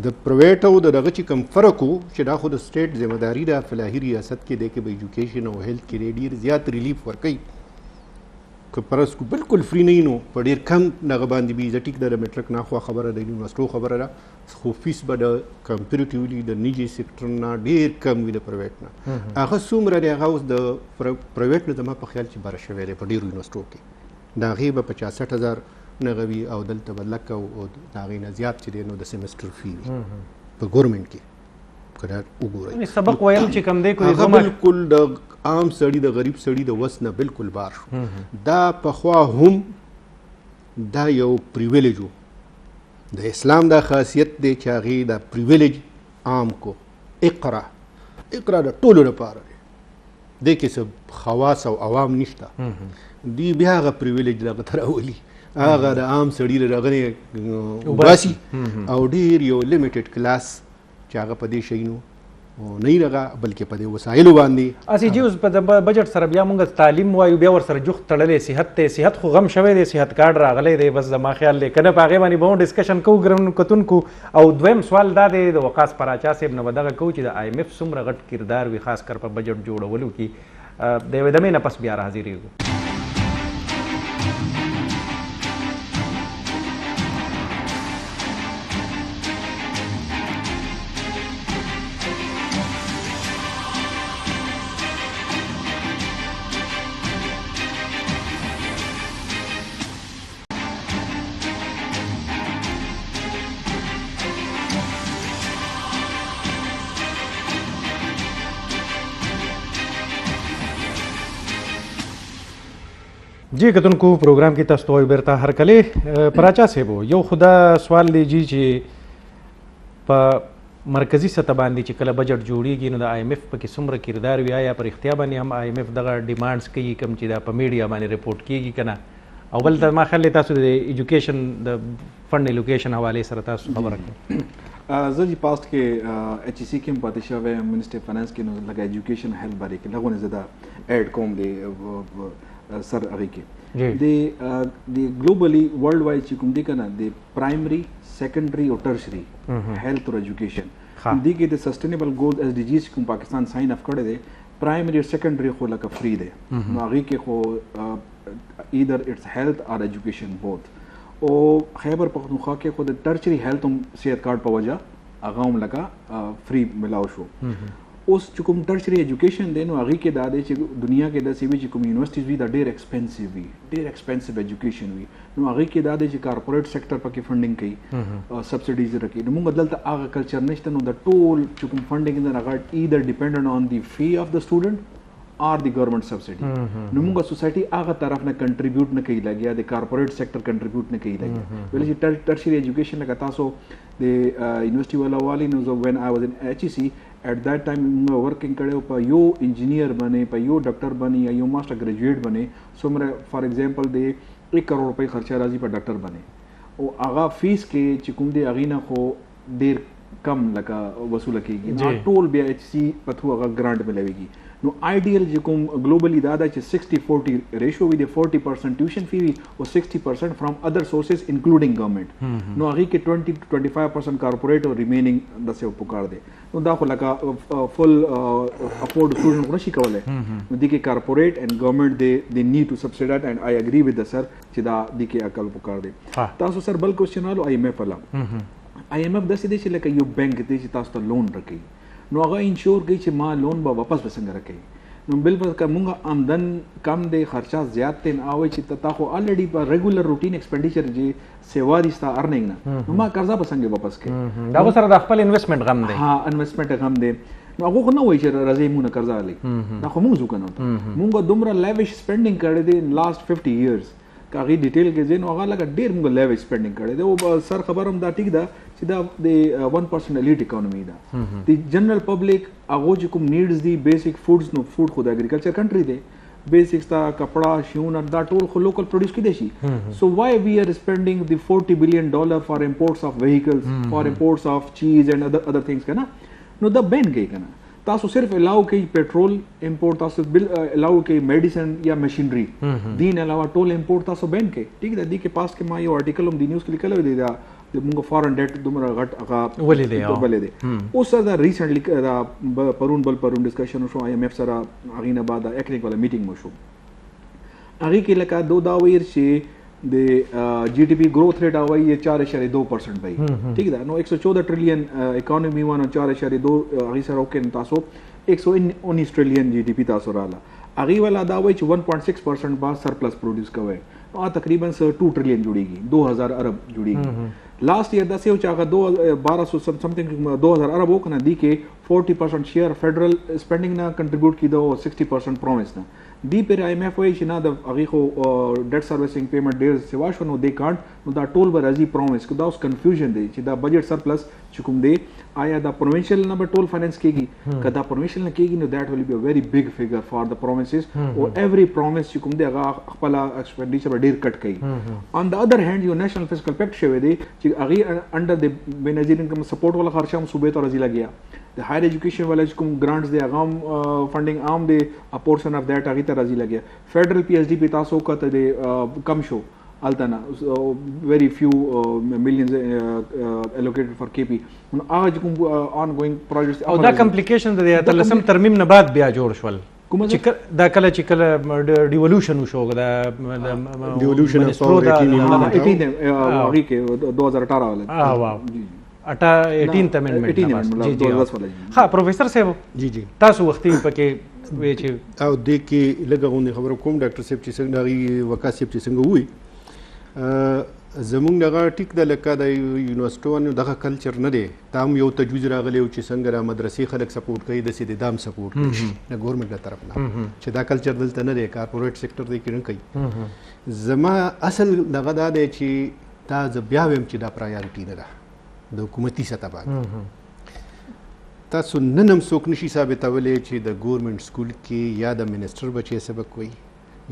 د پرایویټ او د دغه چې کوم فرق و چې دا خو د سټیټ ذمہداري ده فلاحي ریاست کې دی کې به ایجوکیشن او هیلث کې ډېر زیات ریلیف ورکوي که پرس کو بالکل فری نه نو په ډېر کم دغه باندې به زه ټیک ده د میټرک نه خوا خبره ده یونیورسټو خبره ده خو فیس به د کمپیریټیولی د نجي سیکټر نه ډېر کم وي د پرایویټ نه هغه څومره دی هغه اوس د پرایویټ نه زما په خیال چې بره شوی دی په ډېرو یونیورسټو کې د هغې به 65,000 نغه وي او دلته به لکه او د هغې نه زیات چې دی نو د سیمسټر فی وي په ګورمنټ کې که دا وګورئ سبق ویل چې کم دی هغه بالکل د عام سړي د غریب سړي د وس نه بالکل بار شو دا پخوا هم دا یو پریویلیج و د اسلام دا خاصیت دی چې هغې دا پریویلیج عام کو اقرا د ټولو لپاره دی دې کې څه خواص او عوام نشته دوی بیا هغه پریویلیج دغه ته راولي هغه د عام سړي له هغه نه وباسي او ډېر یو لیمیټډ کلاس چې هغه په دې شی نو نه لګا بلکې په دې وسایلو باندې اسی جی اوس په بجټ سره بیا موږ تعلیم وایو بیا ور سره جوخت تړلې صحت خو غم شوی دی صحت کارت راغلی دی بس زما خیال دی کنه په هغې باندې به هم ډسکشن کوو ګرم کتونکو او دویم سوال دا دی د وقاص پراچا صاحب نه به دغه کوو چې د آی ایم ایف څومره غټ کردار وي خاص کر په بجټ جوړولو کې د یوې دمې نه پس بیا راحاضرېږو جی کتونکو پروګرام کې تاسو ته بیرته هرکلې پراچا صاحب یو خدا سوال دی جی چې په مرکزی سطح باندې چې کله بجټ جوړیږي نو د آی ایم ایف پکې څومره کردار وي آیا پر اختیا باندې هم آی ایم ایف دغه ډیمانډز کوي کوم چې دا په میډیا باندې رپورټ کیږي که نه او بل ته ما خیال تاسو د ایجوکیشن د فنډ الوکیشن حوالې سره تاسو خبره کړئ زه چې پاست کې ایچ ای سی کې هم پاتې شوی یم منسټر فاینانس کې نو لکه ایجوکیشن هیلث بارے کې لږونه زه دا ایډ کوم دی سر هغې کې د ګلوبلی ورلډ وایډ چې کوم دی که نه د پرایمري سیکنډري او ټرشري هیلث او ایجوکیشن دې کې د سسټینیبل ګول ایس ډي جیز کوم پاکستان ساين اف کړی دی پرایمري او سیکنډري خو لکه فری دی نو هغې کې خو ایدر اټس هیلث اور ایجوکیشن بوت او خیبر پختونخوا کې خو د ټرچري هیلث هم صحت کارت په وجه هغه هم لکه فری ملاو شو اوس چې کوم ټرشري ایجوکیشن دی نو هغې کې دا دی چې دنیا کې داسې وي چې کوم یونیورسټیز وي دا ډېر ایکسپینسیو وي ډېر ایکسپینسیو ایجوکیشن وي نو هغې کې دا دی چې کارپوریټ سیکټر پکې فنډینګ کوي سبسډیز راکوي نو موږ دلته هغه کلچر نشته نو د ټول چې کوم فنډینګ دی هغه ایدر ډیپینډنټ آن دی فی اف د سټوډنټ or the government subsidy نو موږ سوسایټي هغه طرف نه کنټریبیوټ نه کوي لګیا د کارپوریټ سیکټر کنټریبیوټ نه کوي لګیا ولې چې ټرشري ایجوکیشن لکه تاسو د یونیورسيټي والا والی نو when I was in HEC at that time موږ ورکینګ کړو په یو انجینیر باندې په یو ډاکټر باندې یا یو ماسټر ګریجویټ باندې څومره فار ایگزامپل د 1 کروڑ روپۍ خرچه راځي په ډاکټر باندې او هغه فیس کې چې کوم دی هغې نه خو ډېر کم لکه وصوله کېږي ټول بیا HEC په تھرو هغه ګرانټ ملويږي نو آیډیل چې کوم ګلوبلی دا ده چې 60-40 ریشو وي د 40% ټیوشن فی وي او 60% فرام ادر سورسز انکلوډینګ گورنمنٹ نو هغې کې 20-25% کارپوریټ او ریمیننګ داسې پکار دی نو دا خو لکه فل افورډ سټوډنټ نشي کولی نو دې کې کارپوریټ اینڈ گورنمنٹ دے نیډ ټو سبسیډایز اینڈ آئی اګری ود د سر چې دا دې کې عقل پکار دی تاسو سر بل کوېسچن والو IMF والا IMF داسې دی چې لکه یو بینک دی چې تاسو ته لون راکوي نو هغه انشور کوي چې ما لون به واپس به څنګه راکوي نو بالکل که مونږ آمدن کم دی خرچه زیات دی نو هغوی چې تا خو الریډي په ریګولر روټین ایکسپینډیچر چې سیوا دي ستا ارننګ نه نو ما قرضه به څنګه واپس کوي دا خو سره د خپل انویسټمنټ غم دی ها انویسټمنټ غم دی نو هغه خو نه وایي چې راځئ مونږ نه قرضه اخلئ دا خو مونږ ځو که نه مونږ دومره لیویش سپینډینګ کړی دی ان لاست 50 years که هغې ډیټیل کې ځای نو هغه لکه ډېر موږ لیویج سپینډینګ کړی دی او سر خبر هم دا ټیک ده چې دا د 1% الیټ اکانومي ده د جنرل پبلک هغو چې کوم نیډز دي بیسک فوډز نو فوډ خو د اګریکلچر کنټري دی بیسکس تا کپڑا شیونه دا ټول خو لوکل پروډوس کیدای شي سو وای وی آر سپینډینګ دی $40 billion فار امپورټس اف وهیکلز فار امپورټس اف چیز اینڈ ادر تھنگس کنه نو دا بین کوي کنه تاسو صرف الاو کوي پیټرول امپورټ تاسو بل الاو کوي میډیسن یا مشینری دین علاوه ټول امپورټ تاسو بین کوي ټیک ده دې کې پاس کې ما یو ارټیکل هم د نیوز کې لیکلی دی دا د موږ فارن ډیټ دومره غټ هغه ولې دی اوس سره دا ریسنټلی دا پرون ډسکشن وشو IMF سره هغې نه بعد اکنیک والا میټینګ وشو هغې کې لکه دو دا ویل چې د GDP growth rate هغوی 4.2% وی ٹھیک ده نو 114 ټریلیون اکانومي وانه 4.2 هغې سره وکړئ تاسو 119 ټریلیون GDP تاسو راله هغې والا دا وایي چې 1.6% به سرپلس پروډیوس کوئ نو تقریبا 2 ټریلیون جوړېږي 2000 ارب جوړېږي لاست ایئر داسې و چې هغه 1200 سمثینګ 2000 ارب و که نه دې کې 40% شیر فیډرل سپینډینګ نه کنټریبیوټ کېده او 60% پرومس نه دی پر IMF وایي چې نه د هغې خو ډیټ سروسینګ پیمنټ ډېر سیوا شو نو دې کانټ نو دا ټول به راځي پرومس که دا اوس کنفیوژن دی چې دا بجټ سرپلس چې کوم دی آیا دا پروینشل نه به ټول فاینانس کېږي که دا پروینشل نه کېږي نو دیٹ ول بی ا ویری بگ فیګر فار د پرومسز او ایوری پرومس چې کوم دی هغه خپله ایکسپینډیچر به ډېر کټ کوي آن د ادر هینډ یو نیشنل فسکل پیکټ شوی دی چې هغې انډر د بېنظیر انکم سپورټ والا خرچه هم صوبې ته راځي لګیا د هایر ایجوکیشن والا چې کوم ګرانټس دی هغه هم فنډینګ عام دی ا پورشن اف دیٹ هغې ته راځي لګیا فیډرل PhD پې تاسو وکته دی کم شو هلته نه ویری فیو میلیونز الوکیټډ فار KP نو هغه چې کوم آن ګوینګ پروجیکټس او دا کمپلیکیشن د 18 ترمیم نه بعد بیا جوړ شول دا کله چې کله ډیولوشن وشو دا ډیولوشن اف 18 هغې کې 2018 والا 18th امندمنت ها پروفیسر صاحب جی تاسو وختي پکې وی چې او د کې لږه غونډه خبره کوم ډاکټر صاحب چې څنګه هغې وکا صاحب چې څنګه ووایي زمونږ دغه ټیک ده لکه د یونیورسټیانو دغه کلچر نه دی دا هم یو تجویز راغلی و چې څنګه را مدرسې خلک سپورټ کوي داسې د دام سپورټ کوي د ګورمنټ له طرف نه چې دا کلچر دلته نه دی کارپوریټ سیکټر دی کې نه کوي زما اصل دغه دا دی چې دا زه بیا وایم چې دا پرایارټي نه ده د حکومتي سطح باندې تاسو نن هم څوک نشي ثابتولی چې د ګورمنټ سکول کې یا د منسټر بچی سبق کوي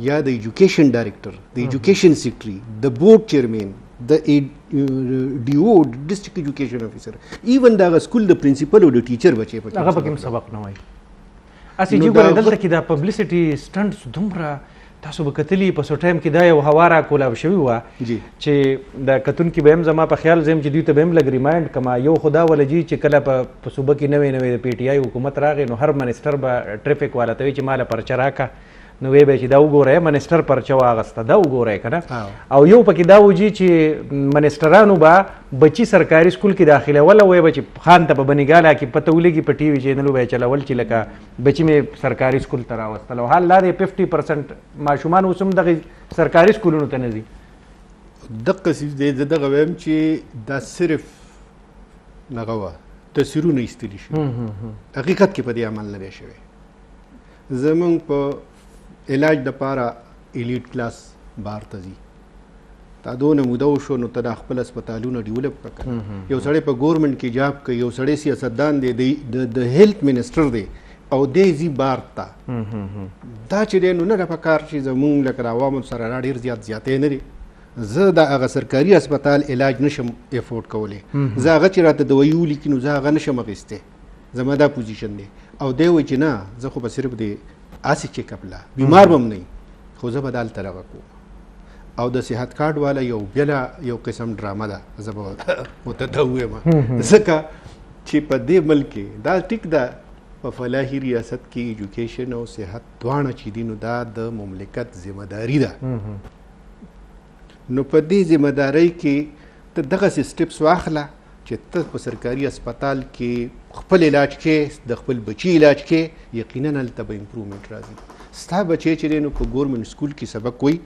یا د ایجوکیشن ډایرکټر د ایجوکیشن سیکرټري د بورډ چیرمین د DO ډسټرکټ ایجوکیشن افیسر ایون دغه سکول د پرنسپل او د ټیچر بچی په هغه پکې سبق نه وایي اسی چې ګوره دلته کې دا پبلسټي سټنټس دومره تاسو به کتلی په سو ټایم کې دا یو هواره کولاو شوي وه چې د کتونکي به هم زما په خیال زم چې دوی ته به هم لږ ریمایند کما یو خدا ولجي چې کله په صوبه کې نوې د PTI حکومت راغی نو هر منسټر به ټریفک والا ته وي چې ماله پرچه راکړه نو وی به چې دا وګورئ منسټر پرچه واغسته دا وګورئ که نه او. او یو پکې دا وجي چې منسټرانو به بچي سرکاري سکول کې داخلوله وی به چې خان ته په بنګاله کې پته ولګي په ټي وي چینلو به یې چلول چې لکه بچي مې سرکاري سکول ته راوستل او حال دا دی 50% ماشومان اوس هم دغه سرکاري سکولونو ته نه ځي دغه څیز دی زه دغه وایم چې دا صرف دغه وه تصویرونه ایستلي شوي حقیقت کې په دې عمل نه دی شوی زمونږ په علاج دپاره ایلیټ کلاس بار ته ځي تا دونه موده وشو نو ته دا خپل هسپتالونه ډیولپ کړه یو سړی په ګورنمنټ کې جاب کوي یو سړی سیاستدان دی د هیلث منسټر دی او دی ځي بار ته دا چې دی نو نه ده پکار چې زمونږ لکه د عوامو سره را ډېر زیاتې نه دی زه د هغه سرکاري هسپتال علاج نشم افورډ کولی زه هغه چې راته دوایي ولیکي نو زه هغه نشم اخیستی زما دا پوزیشن دی او دی وایي چې نه زه خو به صرف د هسې چیک اپ لا بیمار به هم نه خو زه به دلته دغه کوم او د صحت کارډ والا یو بله یو قسم ډرامه ده زه به ورته دا ووایم ځکه چې په دې ملک کې دا ټیک ده په فلاحي ریاست کې ایجوکیشن او صحت دواړه چې دي نو دا د مملکت ذمهداري ده نو په دې ذمهدارۍ کې ته دغسې سټپس واخله چې ته په سرکاري هسپتال کې خپل علاج کې د خپل بچي علاج کې یقینا هلته به امپرومنټ راځي ستا بچی چې دی نو په ګورنمنټ سکول کې سبق وایي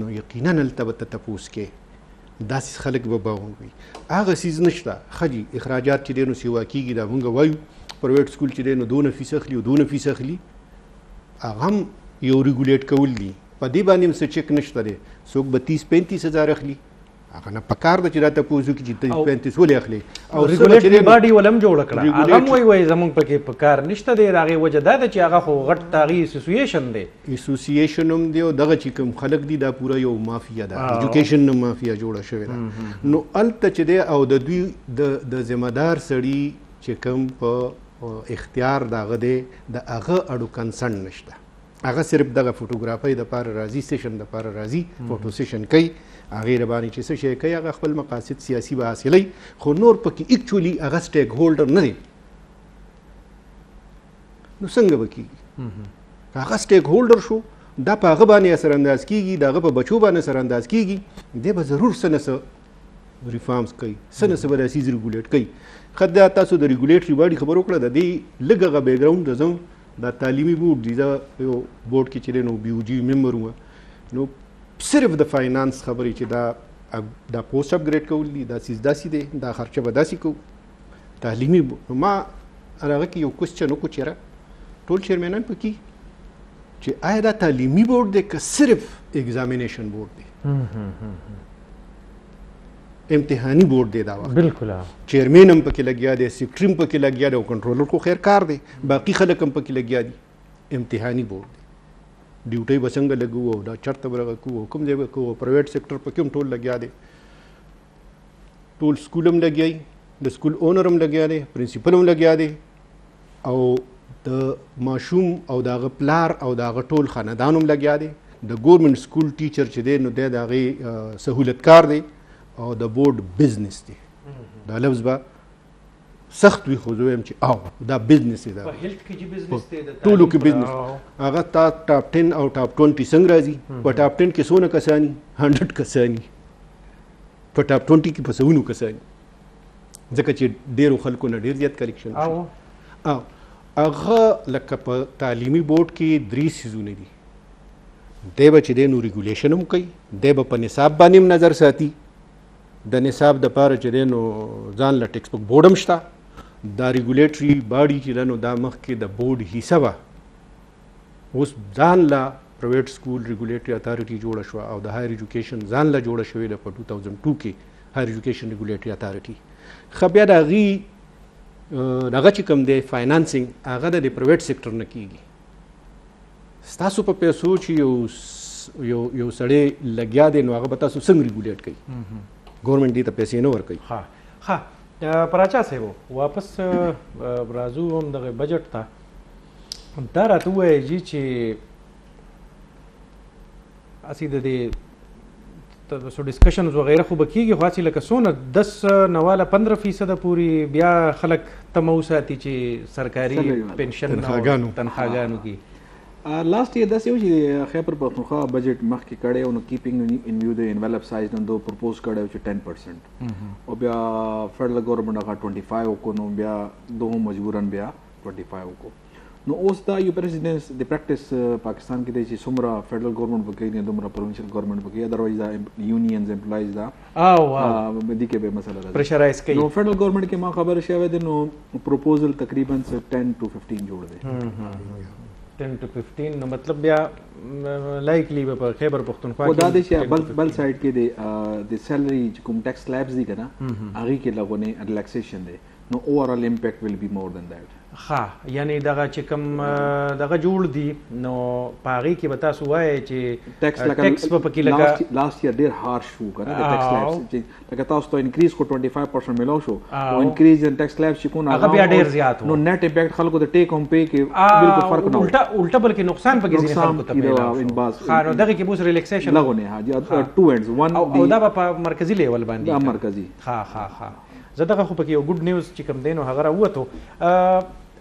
نو یقینا هلته به ته تپوس کې داسې خلک به باغون وي هغه څیز نشته ښه جي اخراجات چې دی نو سیوا کېږي دا مونږ وایو پرایویټ سکول چې دی نو دونه فیس اخلي او دونه فیس اخلي هغه هم یو ریګولیټ کول دي په دې باندې هم څه چک نشته دی څوک به 30-35 هزار اخلي هغه نه پکار ده چې راته پوه وکړي چې 35 ولې اخلي او ریګولیټري باډي ولم جوړ کړه هغه هم وایي زمونږ پکې پکار نشته دی د هغې وجه دا ده چې هغه خو غټ د هغې اسوسییشن دی اسوسییشن هم دی او دغه چې کوم خلک دي دا پوره یو مافیا ده ایجوکیشن نه مافیا جوړه شوې ده نو هلته چې دی او د دوی د ذمهدار سړي چې کوم په اختیار د هغه دی د هغه اړو کنسرن نشته هغه صرف دغه فوټوګرافۍ دپاره راځي سیشن دپاره راځي فوټو سیشن کوي هغې ربانې چې څه شی کوي هغه خپل مقاصد سیاسي به حاصلوي خو نور پکې اکچولي هغه سټیک هولډر نه دی نو څنګه به کېږي هغه سټیک هولډر شو دا په هغه باندې اثرانداز کېږي د هغه په بچو باندې اثرانداز کېږي دی به ضرور څه نه څه ریفارمز کوي څه نه څه به دا څیز ریګولیټ کوي ښه دا تاسو د ریګولیټري باډي خبر وکړه د دې لږ هغه بیکګراونډ د زم دا تعلیمي بورډ دی دا یو بورډ کې چې نو بي او جي ممبر وم نو صرف د فاینانس خبرې چې دا پوسټ اپګریډ کول دي دا څیز داسې دی دا خرچه به داسې کوو تعلیمي ما هغه کې یو کوسچن وکړو چېرې ټول چیرمنان پکې چې آیا دا تعلیمي بورډ دی که صرف ایگزامینیشن بورډ دی امتحاني بورډ دی دا وخت بالکل چیرمین هم پکې لګیا دی سیکرټري هم پکې لګیا دی او کنټرولر خو خیر کار دی باقي خلک هم پکې لګیا دي امتحاني بورډ دی ډیوټۍ به څنګه لګو او دا چرته به هغه کوو کوم ځای به کوو پرایویټ سیکټر پکې هم ټول لګیا دی ټول سکول هم لګیا دی د سکول اونر هم لګیا دی پرنسپل هم لګیا دی او د ماشوم او د هغه پلار او د هغه ټول خاندان هم لګیا دی د ګورنمنټ سکول ټیچر چې دی نو دی د هغې سهولتکار دی او د بورډ بزنس دی دا لفظ به سخت وي خو زه وایم چې او دا بزنس دی دا ټولو کې بزنس هغه تا ټاپ 10 او ټاپ 20 څنګه راځي په ټاپ 10 کې څونه کسانی 100 کسانی په ټاپ 20 کې په سونو کسانی ځکه چې ډیرو خلکو نه ډیر زیات کلیکشن او هغه لکه په تعلیمي بورډ کې 3 سیزونه دي دی به چې دی نو ریګولیشن هم کوي دی به په نصاب باندې هم نظر ساتي د نصاب دپاره چې دی نو ځان له ټیکس بک بورډ هم شته دا ریګولیټري باډي چې ده نو دا مخکې د بورډ حصه وه اوس ځان له پرایویټ سکول ریګولیټري اتھارټي جوړه شوه او د هایر ایجوکیشن ځان له جوړه شوې ده په 2002 کې هایر ایجوکیشن ریګولیټري اتھارټي ښه بیا د هغې دغه چې کوم دی فاینانسینګ هغه د پرایویټ سیکټر نه کېږي ستاسو په پیسو چې یو سړی لګیا دی نو هغه به تاسو څنګه ریګولیټ کوي ګورنمنټ دې ته پیسې نه ورکوي ښه پراچا صاحب واپس راځو هم دغه بجټ ته دا راته ووایه جي چې هسې د دې سو ډسکشنز وغیره خو به کېږي خو هسې لکه څونه 10 نه واله 15% پورې بیا خلک تمه وساتي چې سرکاري پنشن تنخواګانو کې لاست یې داسې و چې خیبر پختونخوا بجټ مخکې کړی او نو کیپینګ ان ویو د انویلپ سایز نن دو پرپوز کړی چې 10% او بیا فیډرل ګورنمنټ هغه 25 وکړو نو بیا دوه مجبورن بیا 25 وکړو نو اوس دا یو پریزیډنس د پریکټس پاکستان کې دی چې څومره فیډرل ګورنمنټ وکړي نه دومره پروینشل ګورنمنټ وکړي ادروایز دا یونینز امپلایز دا دې کې به مسله ده پریشرایز کوي نو فیډرل ګورنمنټ کې ما خبر شوه دی نو پروپوزل تقریبا 10 to 15 جوړ دی 10 to 15 نو مطلب بیا لایکلی به په خیبر پختونخوا کې دا د چې بل سایډ کې د سیلری چې کوم ټیکس سلیبز دي کنه هغه کې لغونه ریلیکسیشن دی نو اوورال امپیکټ ویل بی مور دین دیٹ ها یعنی دغه چې کوم دغه جوړ دي نو پاغي کې به تاسو وایي چې ټیکس په پکې لګا لاست ایئر ډیر هارش شو کنه د ټیکس سلیبز چې لکه تاسو ته انکریز کو 25% ملو شو او انکریز ان ټیکس سلیبز چې کو هغه بیا ډیر زیات نو نیټ امپیکټ خلکو د ټیک هم پی کې بالکل فرق نه الټا بلکې نقصان پکې ځینې خلکو ته پیدا ها نو دغه کې بوس ریلیکسیشن لغونه ها ټو اینډز ون او دا په مرکزی لیول باندې مرکزی ها زه دغه خو پکې یو ګډ نیوز چې کوم دینو هغه راووتو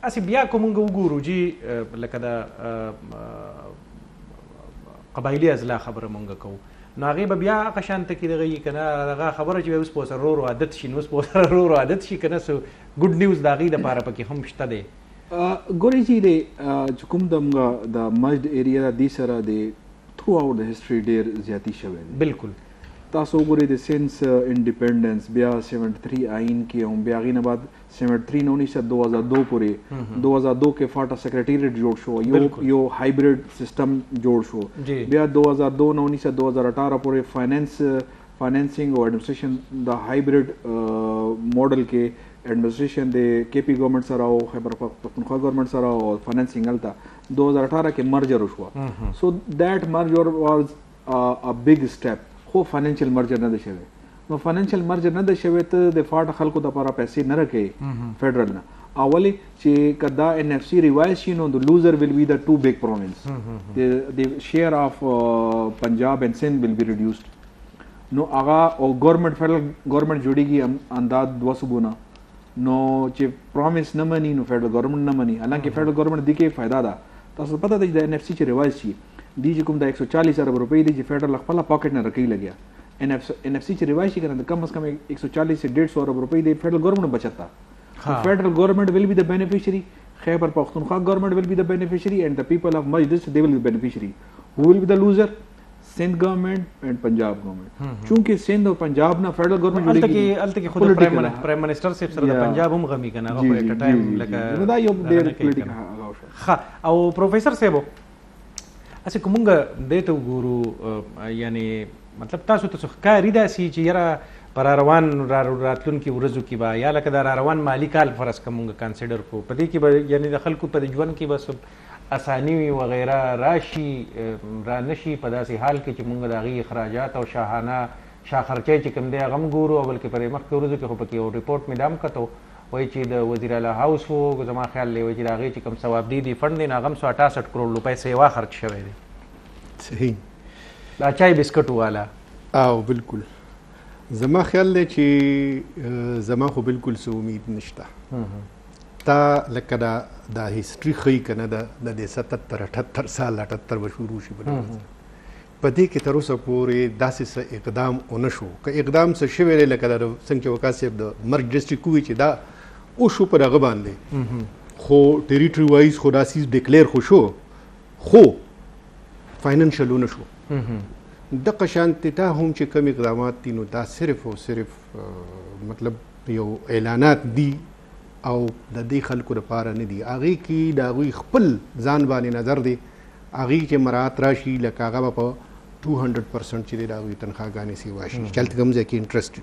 اسی بیا کومنګ وګورو جی لکه دا قبایلی ازلا خبره مونږ کوو نو هغه به بیا قشانت کې دغه کنه هغه خبره چې اوس په سر ورو عادت شي نو اوس په سر ورو عادت شي کنه سو ګډ نیوز دا غي د پاره پکې هم شته دی ګوري چې د کوم د مرجد ایریا د سره د تھرو اوټ د هیستوري ډیر زیاتی شوی بالکل تاسو وګورئ د سینس انډیپندنس بیا 73 آئین کې او بیا غینه بعد 73 نو 2002 پورې 2002 کې فاټا سیکریټریټ جوړ شو یو هایبرید سیستم جوړ شو بیا 2002 نو 2018 پورې فاینانسینګ او ایڈمنسټریشن د هایبرید ماډل کې ایڈمنسټریشن د کے پی گورنمنٹ سره او خیبر پختونخوا گورنمنٹ سره او فاینانسینګ التا 2018 کې مرجر وشو سو دیٹ مرجر واز ا بگ سټیپ خو فاینانشل مرجر نه ده شوی نو فاینانشل مرجر نه ده شوی ته د فاټ خلکو د لپاره پیسې نه راکې فیډرل نه اولی چې کدا ان اف سی ریوایز شي نو د لوزر ویل بی د ټو بیگ پروونس د شیر اف پنجاب اینڈ سندھ ویل بی ریډیوسډ نو هغه او گورنمنٹ فیډرل گورنمنٹ جوړیږي انداز دوه صوبونه نو چې پرومس نه مني نو فیډرل گورنمنٹ نه مني حالانکه فیډرل گورنمنٹ د کې فائدہ ده تاسو پته ده د ان اف سی چې ریوایز شي دی چې کوم د 140 ارب روپۍ دی چې فیډرل خپل پاکټ نه رکی لګیا ان اف سی چې ریوایز شي کنه د کم از کم 140 سے 150 ارب روپۍ دی فیډرل گورنمنٹ بچتا فیډرل گورنمنٹ will be the beneficiary خیبر پختونخوا گورنمنٹ will be the beneficiary and the people of Majlis they will be the beneficiary who will be the loser سندھ گورنمنٹ اینڈ پنجاب گورنمنٹ چونکه سندھ او پنجاب نه فیډرل گورنمنٹ الته کې خود پرایم منسٹر صاحب سره د پنجاب هم غمی کنه هغه په ټایم لکه دا یو ډیر پولیټیکل ها او پروفیسر صاحب اسی کومنګ دته وګورو یعنی مطلب تاسو ته ښکاری دا سی چې یاره پر روان راتلون کې ورځو کې با یا لکه دا روان مالی کال فرض کومنګ کنسیډر کو پدې کې به یعنی د خلکو په ژوند کې بس اسانی و غیره راشي را نشي په داسې حال کې چې مونږ د هغې اخراجات او شاهانه خرچې چې کوم دی هغه هم ګورو او بلکې پرې مخکې ورځو کې خو پکې یو ریپورټ مې دا هم کتو وایي چې د وزیر اعلی هاوس و زما خیال دی وایي چې د هغې چې کوم ثوابدي دي فنډ دی نو هغه هم 168 کروڑ روپۍ سیوا خرچ شوی دی صحیح دا چای بسکټو والا او بالکل زما خیال دی چې زما خو بالکل څه امید نشته تا لکه دا هیستري ښیي که نه د 77 78 سال 78 به شروع شي په دې کې تر اوسه پورې داسې څه اقدام ونه شو که اقدام څه شوی دی لکه د څنګه چې وکاس صاحب د مرګ ډسټرکټ ووایي چې دا وشو په هغه باندې خو ټریټري وایز خو دا سیز ډکلیر خو شو خو فاینانشل ونه شو دغه شانتې تا هم چې کوم اقدامات دي نو دا صرف او صرف مطلب یو اعلانات دي او د دې خلکو لپاره نه دي هغې کې د هغوی خپل ځان باندې نظر دی هغې چې مراعات راشي لکه هغه به په 200% چې دی د هغوی تنخواګانې سیوا شي چې هلته کوم ځای کې انټرسټ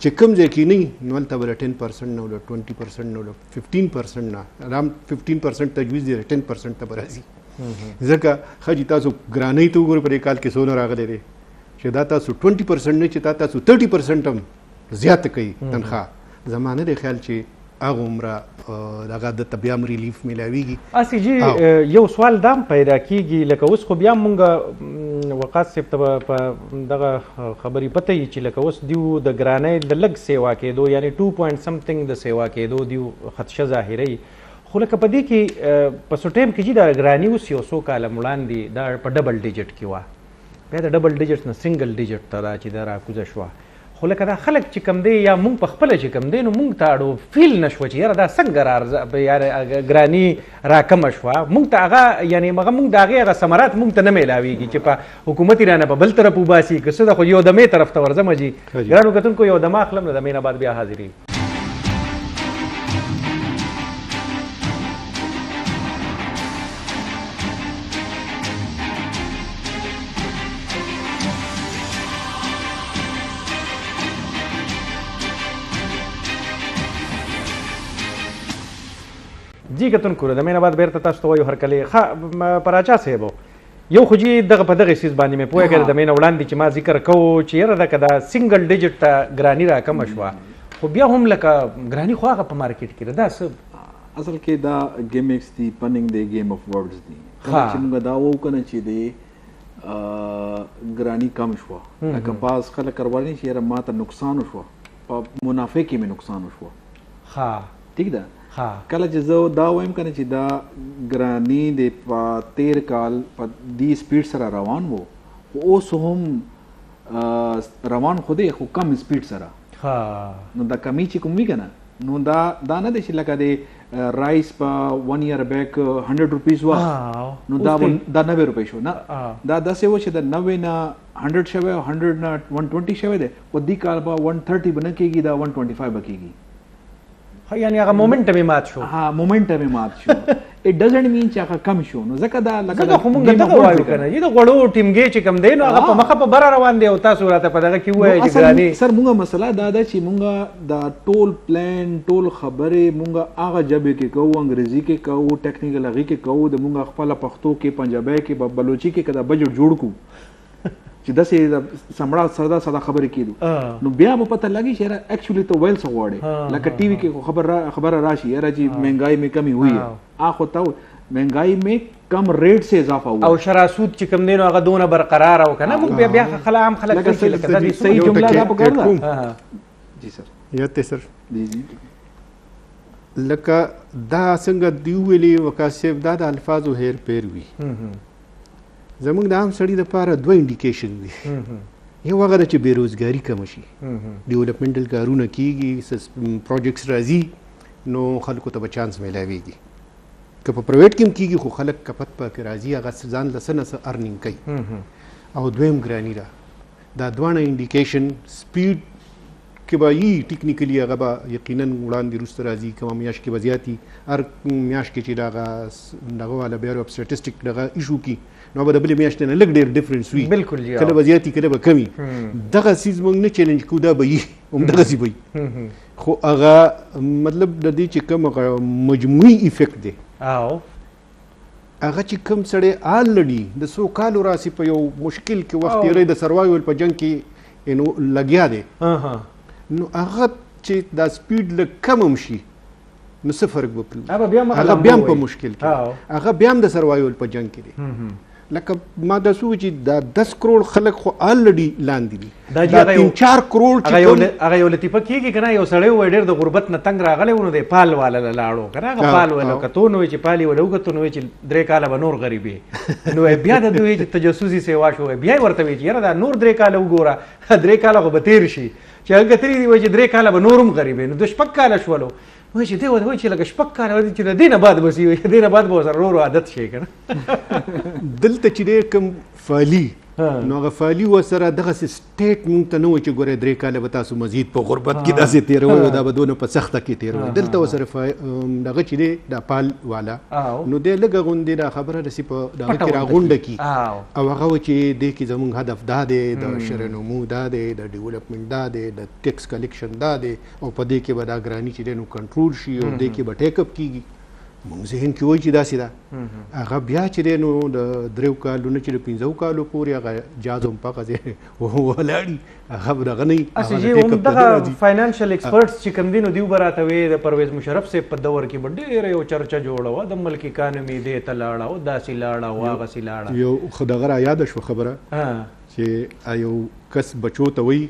چې کوم ځای کې نه نو هلته به له 10% نه له 20% نه له 15% نه ارام 15% تجویز دی 10% ته به راځي ځکه ښه چې تاسو ګرانۍ ته وګورئ په دې کال کې څونه راغلی دی چې دا تاسو 20% نه چې تاسو 30% هم زیاته کوي تنخواه زما نه دی خیال چې هغه عمره دغه د طبیعم ریلیف ملاویږي اسی جی یو سوال دام پیدا کیږي لکه اوس خو بیا مونږ وقاص صاحب ته په دغه خبرې پته یي چې لکه اوس دیو د ګرانۍ د لږ سیوا کېدو یعنی 2 پوینټ سمثینګ د سیوا کېدو دیو خدشه ظاهري خو لکه په دې کې په څو ټایم کې چې دا ګراني اوس یو څو کاله وړاندې دا په ډبل ډیجټ کې وه، بیا د ډبل ډیجټ نه سنګل ډیجټ ته دا چې دا راکوزه شوه. خو لکه دا خلک چې کم دی یا مونږ په خپله چې کم دی نو مونږ ته اړو فیل نه شوه چې یاره دا څنګه ګراني راکمه شوه. مونږ ته هغه یعنې مونږ د هغې هغه ثمرات مونږ ته نه میلاویږي چې په حکومت رانه په بل طرف وباسي. که څه ده خو یو دمې طرف ته ورځمه جي ګرانو کتونکو، یو دمه اخلم د دمې نه بعد بیا حاضرېږي. جی کتونکو د مینه بعد بیرته تاسو ته وایو هرکلې ښه پراچا صاحب یو خو جی دغه په دغه سیز باندې مې پوهه کړې د مینه وړاندې چې ما ذکر کوو چې یاره ده که دا سنګل ډیجټ ته ګراني راکمه شوه خو بیا هم لکه ګراني خو هغه په مارکیټ کې ده دا څه اصل کې دا ګیمکس دی پننګ دی گیم اف ورډز دی چې موږ دا وو کنه چې دی ګراني کم شوه لکه بعض خلک رواني چې یاره ما ته نقصان وشوه په منافع کې مې نقصان وشوه. ها ټیک ده. کله چې زه دا وایم کنه چې دا ګراني د په 13 کال په دې سپیډ سره روان وو خو اوس هم روان خو دی خو کم سپیډ سره. نو دا کمی چې کوم وی کنه نو دا نه دی چې لکه د رایس په 1 year back 100 روپیز وا نو دا 90 روپۍ شو نه دا داسې و چې د 90 نه 100 شوی 100 نه 120 شوی دی او دې کال به 130 بنه کېږي دا 125 بکېږي. یعنی هغه مومنټم مات شو. ها مومنټم مات شو. اټ ډزنټ مین چې هغه کم شو. نو ځکه دا لکه خو مونږ دغه وایو کنه چې د غړو ټیمګي چې کم دی نو هغه په مخه په بر روان دی او تاسو راته په دغه کې وایي چې ګراني سر مونږه مسله دا ده چې مونږه دا ټول پلان ټول خبره مونږه هغه جبه کې کوو انګریزي کې کوو ټیکنیکل هغه کې کوو د مونږه خپل پښتو کې پنجابي کې بلوچي کې کدا بجټ جوړ کو چې داسې سمړه ساده خبرې کېدو نو بیا به پته لګي چې یاره اکچولی ته ویل څه غواړې لکه ټي وي کې خبره راشي یاره چې مهنګائی میں کمی ہوئی ہے آخو ته مهنګائی میں کم ریٹ سے اضافه ہوا او شراسود چې کم دی نو هغه دونه برقرار او کنه موږ بیا عام خلک لکه دا صحیح جمله دا پکړه. جی سر یاته سر جی لکه دا څنګه دی ویلي وکاسب دا د الفاظو هیر پیر وی زمونږ د عام سړي دپاره دوه انډیکیشن دي. یو هغه ده چې بېروزګاري کمه شي ډیولپمنټل کارونه کېږي پروجیکټس راځي نو خلکو ته به چانس میلاویږي که په پرایویټ کې هم کېږي خو خلک کپت پکې راځي هغه ځان له څه نه څه ارنینګ کوي او دویم ګراني ده. دا دواړه انډیکیشن سپیډ کې به یي ټیکنیکلي هغه به یقینا وړاندې وروسته راځي کومه میاشت کې به زیاتي هر میاشت کې چې دغه والا بیا یو سټټسټیک دغه ایشو کي نو به د بلې میاشتې نه لږ ډېر ډفرنس وي بالکل کله به زیاتي کله به کمي دغه څیز موږ نه چیلنج کوو دا به یي همدغسې به یي خو هغه مطلب د دې چې کوم مجموعي افیکټ دی هغه چې کوم سړی آلرډي د څو کالو راسي په یو مشکل کې وخت تېری د سروایول په جنګ کې نو لګیا دی نو هغه چې دا سپیډ لږ کم هم شي نو څه فرق به پرېږدي هغه بیا هم په مشکل کې هغه بیا هم د سروایول په جنګ کې دی. لکه ما دا سو چې دا 10 کروڑ خلک خو آلرډي لاندې دي دا 3-4 کروڑ هغه یو لطیفه کېږي که نه یو سړی ووایي ډېر د غربت نه تنګ راغلی و نو دی پال والا له لاړو که نه هغه پال ویلو کتو نو وایي چې پال یې ولې وکتو نو وایي چې 3 کاله به نور غریب یې نو بیا د دوی چې تجسسي سیوا شو بیا یې ورته وایي چې یاره دا نور 3 کاله وګوره 3 کاله خو به تېر شي چې هغه کتري دي وایي چې 3 کاله به نور هم غریب یې نو 2 کاله شولو وایي چې دی وایي چې لکه 6 کاله چې د دې نه بعد به سي دې نه بعد به ورسره ورو عادت شي که نه دلته چې دی کوم فعالي نو هغه فعالي ورسره دغسې سټیټ مونږ ته نه وایي چې ګورئ 3 کاله به تاسو مزید په غربت کې داسې تېروئ او دا به دونه په سخته کې تېروئ دلته ورسره دغه چې دی دا پال والا نو دی لږه غوندې دا خبره رسي په دغه کې راغونډه کي او هغه و چې دې کې زموږ هدف دا دی د شرنمو دا دی د ډیولپمنټ دا دی د ټیکس کلیکشن دا دی او په دې کې به دا ګراني چې دی نو کنټرول شي او دې کې به ټیک اپ کېږي مونږ ذهن کې وایي چې داسې ده هغه بیا چې دی نو د 3 کالو نه چې د 15 کالو پورې هغه جاز هم په ځای ولاړي هغه دغه نه همدغه فاینانشل ایکسپرټس چې کوم دي نو دوی به راته وایي د پرویز مشرف صاحب په دور کې به ډېره یو چرچه جوړه وه د ملک اکانمي دې ته لاړه او داسې لاړه او هغسې لاړه یو خو دغه را یاده شوه خبره چې یو کس بچو ته وایي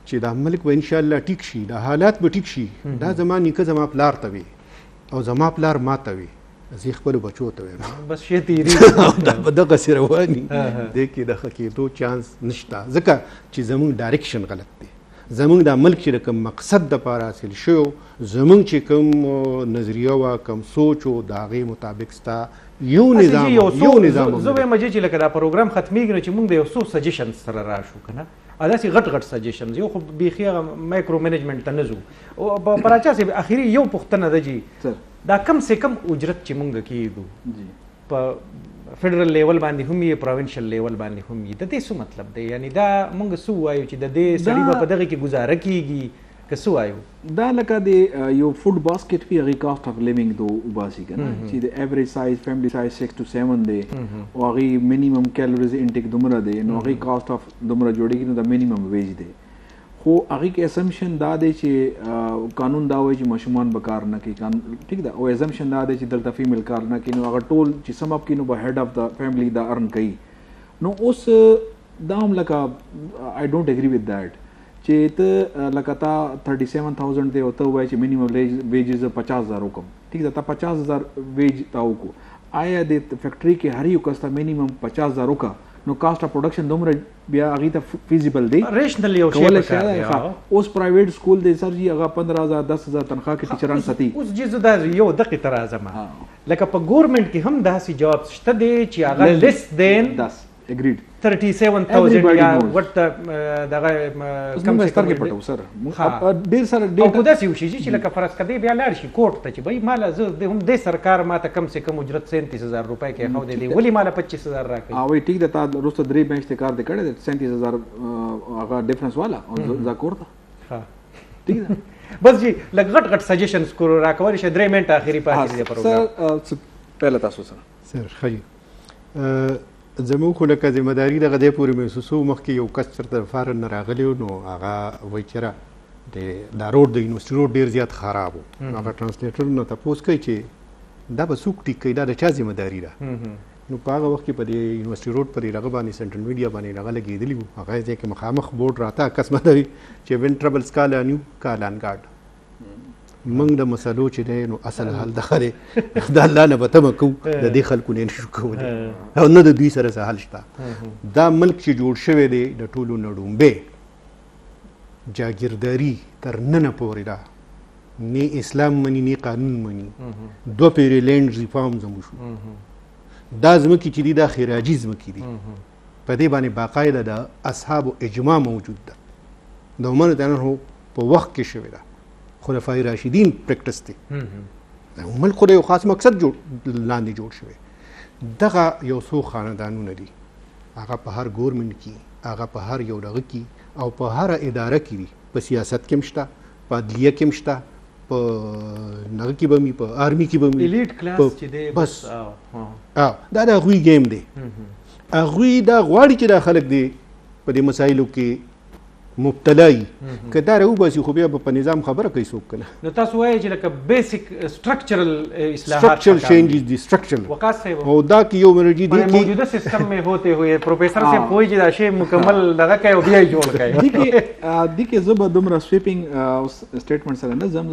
چې دا ملک به انشاءالله ټیک شي دا حالات به ټیک شي دا زما نیکه زما پلار ته وي او زما پلار ماته وي زه خپلو بچو ته وایم بس شی تیری دا په دغسې رواني دې کې د ښه کېدو چانس نشته ځکه چې زموږ ډایرکشن غلط دی زموږ دا ملک چې د کوم مقصد دپاره حاصل شوی زموږ چې کوم نظریه وه کوم سوچ و د هغې مطابق ستا یو نظام زه وایم چې لکه دا پروګرام ختمیږي نو چې موږ د یو څو سجیشنز سره راشو که نه داسې غټ غټ سجیشنز یو خو بیخي هغه مایکرو منیجمنټ ته نه ځو او پراچا صاحب اخري یو پوښتنه ده جي دا کم سے کم اجرت چې موږ کېږو په فیډرل لیول باندې هم یې پروینشل لیول باندې هم یې د دې څه مطلب دی یعنی دا موږ څه وایو چې د دې سړي به په دغه کې ګزاره کېږي که څه وایو دا لکه د یو فوډ باسکټ وي هغې کاسټ اف لیوینګ دو وباسي که نه چې د ایوریج سایز فیملی سایز 6 to 7 دی او هغې منیمم کیلوریز انټیک دومره دی نو هغې کاسټ اف دومره جوړېږي نو د منیمم ویج دی خو هغې کې اسمپشن دا دی چې قانون دا وایي چې ماشومان به کار نه کوي ټیک ده او اسمپشن دا دی چې دلته فیمیل کار نه کوي نو هغه ټول چې سم اپ کړي نو به هیډ اف د فیملی دا ارن کوي نو اوس دا هم لکه آی ډونټ اګري وذ دیټ چې ته لکه تا 37,000 دی او ته وایي چې منیمم ویج زه 50,000 وکړم ټیک ده تا 50,000 ویج تا وکړو آیا د فیکټري کې هر یو کس ته منیمم 50,000 وکړه نو کاسټ اف پروډکشن دومره بیا هغې ته فیزیبل دی ریشنل یو شی پکار دی اوس پرایویټ سکول دی سر جي هغه 15,000 10,000 تنخواه کې ټیچران ساتي اوس جی زه دا یو دقیقې ته راځم لکه په ګورمنټ کې هم داسې جواب شته دی چې هغه لیس دین 10 agreed 37,000 یا وټ دغه کم څه سترګې پټو سر ډېر سره او کو داسې وشي چې لکه فرض کړئ بیا لاړ شي کوټ ته چې بھائی مال زه د هم د سرکار ماته کم سے کم اجرت 37,000 روپۍ کې خو دې ولی مال 25,000 راکړي او ټیک ده تا روسته درې بنچ کار دې کړی 37,000 هغه ډیفرنس والا او ځکور ته ها ټیک ده بس جی لږ غټ غټ سجیشنز کو راکول شي 3 منټه اخري پاتې دی پروګرام سر پهله تاسو سره سر خی زموږ خو لکه ذمهداري دغه دی پورې محسوسو مخکې یو کس چېرته فارن نه راغلی و نو هغه وایي چېرې دا روډ د یونیورسټي روډ ډېر زیات خراب و هغه ټرانسلیټر نه تپوس کوي چې دا به څوک ټیک کوي دا د چا ذمهداري ده نو په هغه وخت کې په دې یونیورسټي روډ پر هغه باندې سنټرل میډیا باندې هغه لګېدلي وو هغه ځای کې مخامخ بورډ راته عکس مدوي چې وین ټربلز کال نیو کال آن ګارډ موږ د مسلو چې دی نو اصل حل دغه دی د الله نه به تمه کوو د دې خلکو نه نشو کولی او نه د دوی سره څه حل شته دا ملک چې جوړ شوی دی د ټولو نه ډومبې جاګیرداري تر ننه پورې ده نه اسلام مني نه قانون مني 2 پیرې لینډ ریفارم زموږ شو دا ځمکې چې دي دا خراجي ځمکې دي په دې باندې باقاعده د اصحابو اجماع موجود ده د عمر رضی په وخت کې شوې ده خلفای راشدین پریکټس دی ملک خو د یو خاص مقصد لاندې جوړ شوی دغه یو څو خاندانونه دي هغه په هر ګورمنټ کې هغه په هر یو دغه کې او په هره اداره کې دي په سیاست کې هم شته په عدلیه کې هم شته په نغه کې به مې په آرمي کې به مې الیټ کلاس چې دی بس دا د هغوی گیم دی هغوی دا غواړي چې دا خلک دی په دې مسایلو کې مبتلای که دا راوباسي خو بیا به په نظام خبره کوي څوک که نه نو تاسو وایئ چې لکه بیسک اسټرکچرل اصلاحات اسٹرکچرل چینجز دی اسٹرکچرل وقاص صاحب او دا کې یو مرجی دی موجوده سسٹم میں ہوتے ہوئے پروفیسر صاحب کوئی چې دا شی مکمل دغه کوي او بیا یې جوړ کوي دي کې زه به دومره سویپینګ سټیټمنټ سره نه ځم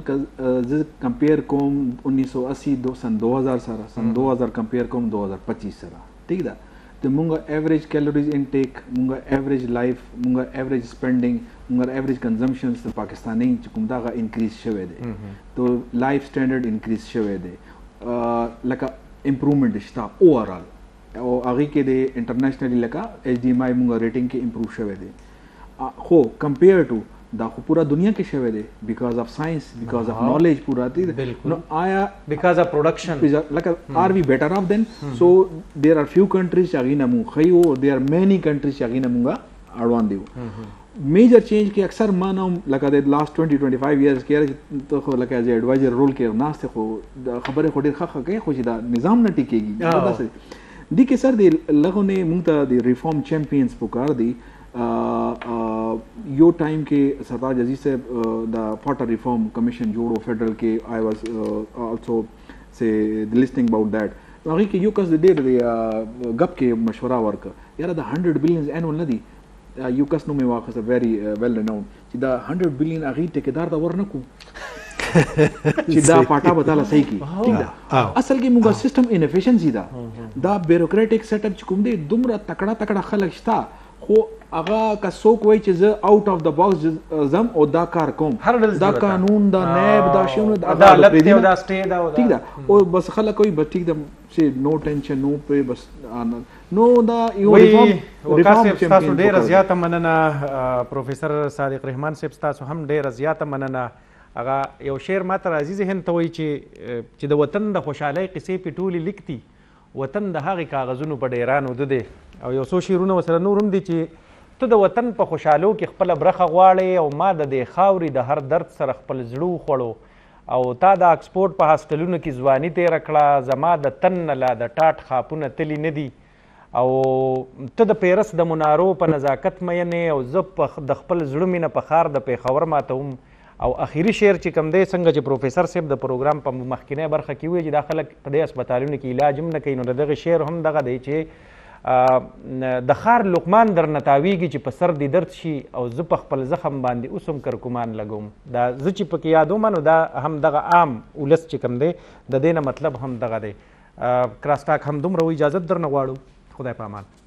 زه کمپیر کوم 1980 سن 2000 سره سن 2000 کمپیر کوم 2025 سره ٹھیک ده د مونږه ایوریج کیلوریز انټیک مونږه ایوریج لایف مونږه ایوریج سپینډینګ مونږه ایوریج کنزمپشنز د پاکستاني چې کوم دغه انکریز شوی دی تو لایف سټانډرډ انکریز شوی دی لکه امپروومنټ شته اوورال او هغې کې د انټرنیشنلی لکه HDMI مونږه ریټینګ کې امپروو شوی دی خو کمپیر ټو دا خو پورا دنیا کې شوی دی بیکاز اف ساينس بیکاز اف نالج پورا دی نو آیا بیکاز اف پروډکشن like are we better off then so there are few countries چې هغې نه مونږ ښه یو there are many countries چې هغې نه مونږه اړوان دي میجر چینج کې اکثر ما نه لکه د لاست 20-25 years کې ته خو لکه ایز ایډوایزر رول کې ناست خو خبرې خو ډېر ښه کوي خو چې دا نظام نه ټیکېږي دي کې سر د لغو نه مونږ ته د ریفارم چیمپینز پکار دي یو ټایم کې سرتاج عزیز صاحب د فاټر ریفارم کمیشن جوړو فیډرل کې آی واز آلسو سے لسننګ اباؤٹ دیٹ هغې کې یو کس د ډېر د ګپ کې مشوره ورکړه یاره د 100 بلینز اینول نه دي یو کس نوم یې واخیسته ویری ویل ریناؤنډ چې دا 100 بلین هغې ټیکېدار ته ورنه کړو چې دا پاټا به تاله صحیح کړي ټیک ده اصل کې موږ سیستم انفیشنسي ده دا بیوروکراټیک سیټ اپ چې کوم دی دومره تکړه خلک شته خو هغه که څوک وایي چې زه آوټ اف د باکس ځم او دا کار کوم دا قانون دا نیب دا شیونه دا عدالت دی او دا سټې دا ټیک ده او بس خلک وایي بس ټیک ده چې نو ټینشن نو پې بس نو دا یو وقاص تاسو ډیره زیاته مننه پروفیسر صادق رحمان صاحب تاسو هم ډیره زیاته مننه هغه یو شعر ماته راځي ذهن ته وایي چې د وطن د خوشحالۍ قصې پې ټولې لیکتي وطن د هغې کاغذونو په ډیرانو ده دی او یو څو شعرونه ورسره نور هم دي چې ته د وطن په خوشحالو کې خپله برخه غواړې او ما د دې خاورې د هر درد سره خپل زړه وخوړو او تا د اکسفورډ په هاسټلونو کې ځواني تېره کړه زما د تن نه لا د ټاټ خاپونه تلي نه دي او ته د پیرس د منارو په نزاکت مینې او زه د خپل زړه مینه په ښار د پېښور ماتوم او اخیری شعر چې کوم دی څنګه چې پروفیسر صاحب د پروګرام په مخکینی برخه کې وایي چې دا خلک په دې اسپتالونو کې علاج هم نه کوي نو د دغه شعر هم دغه دی چې د ښار لقمان درنه تاویږي چې په سر دې درد شي او زه په خپل زخم باندې اوس هم کرکمان لګوم دا زه چې پکې یادوم نو دا هم دغه عام ولس چې کوم دی د دې نه مطلب هم دغه دی کراسټاک هم دومره اجازت درنه غواړو خدای په امان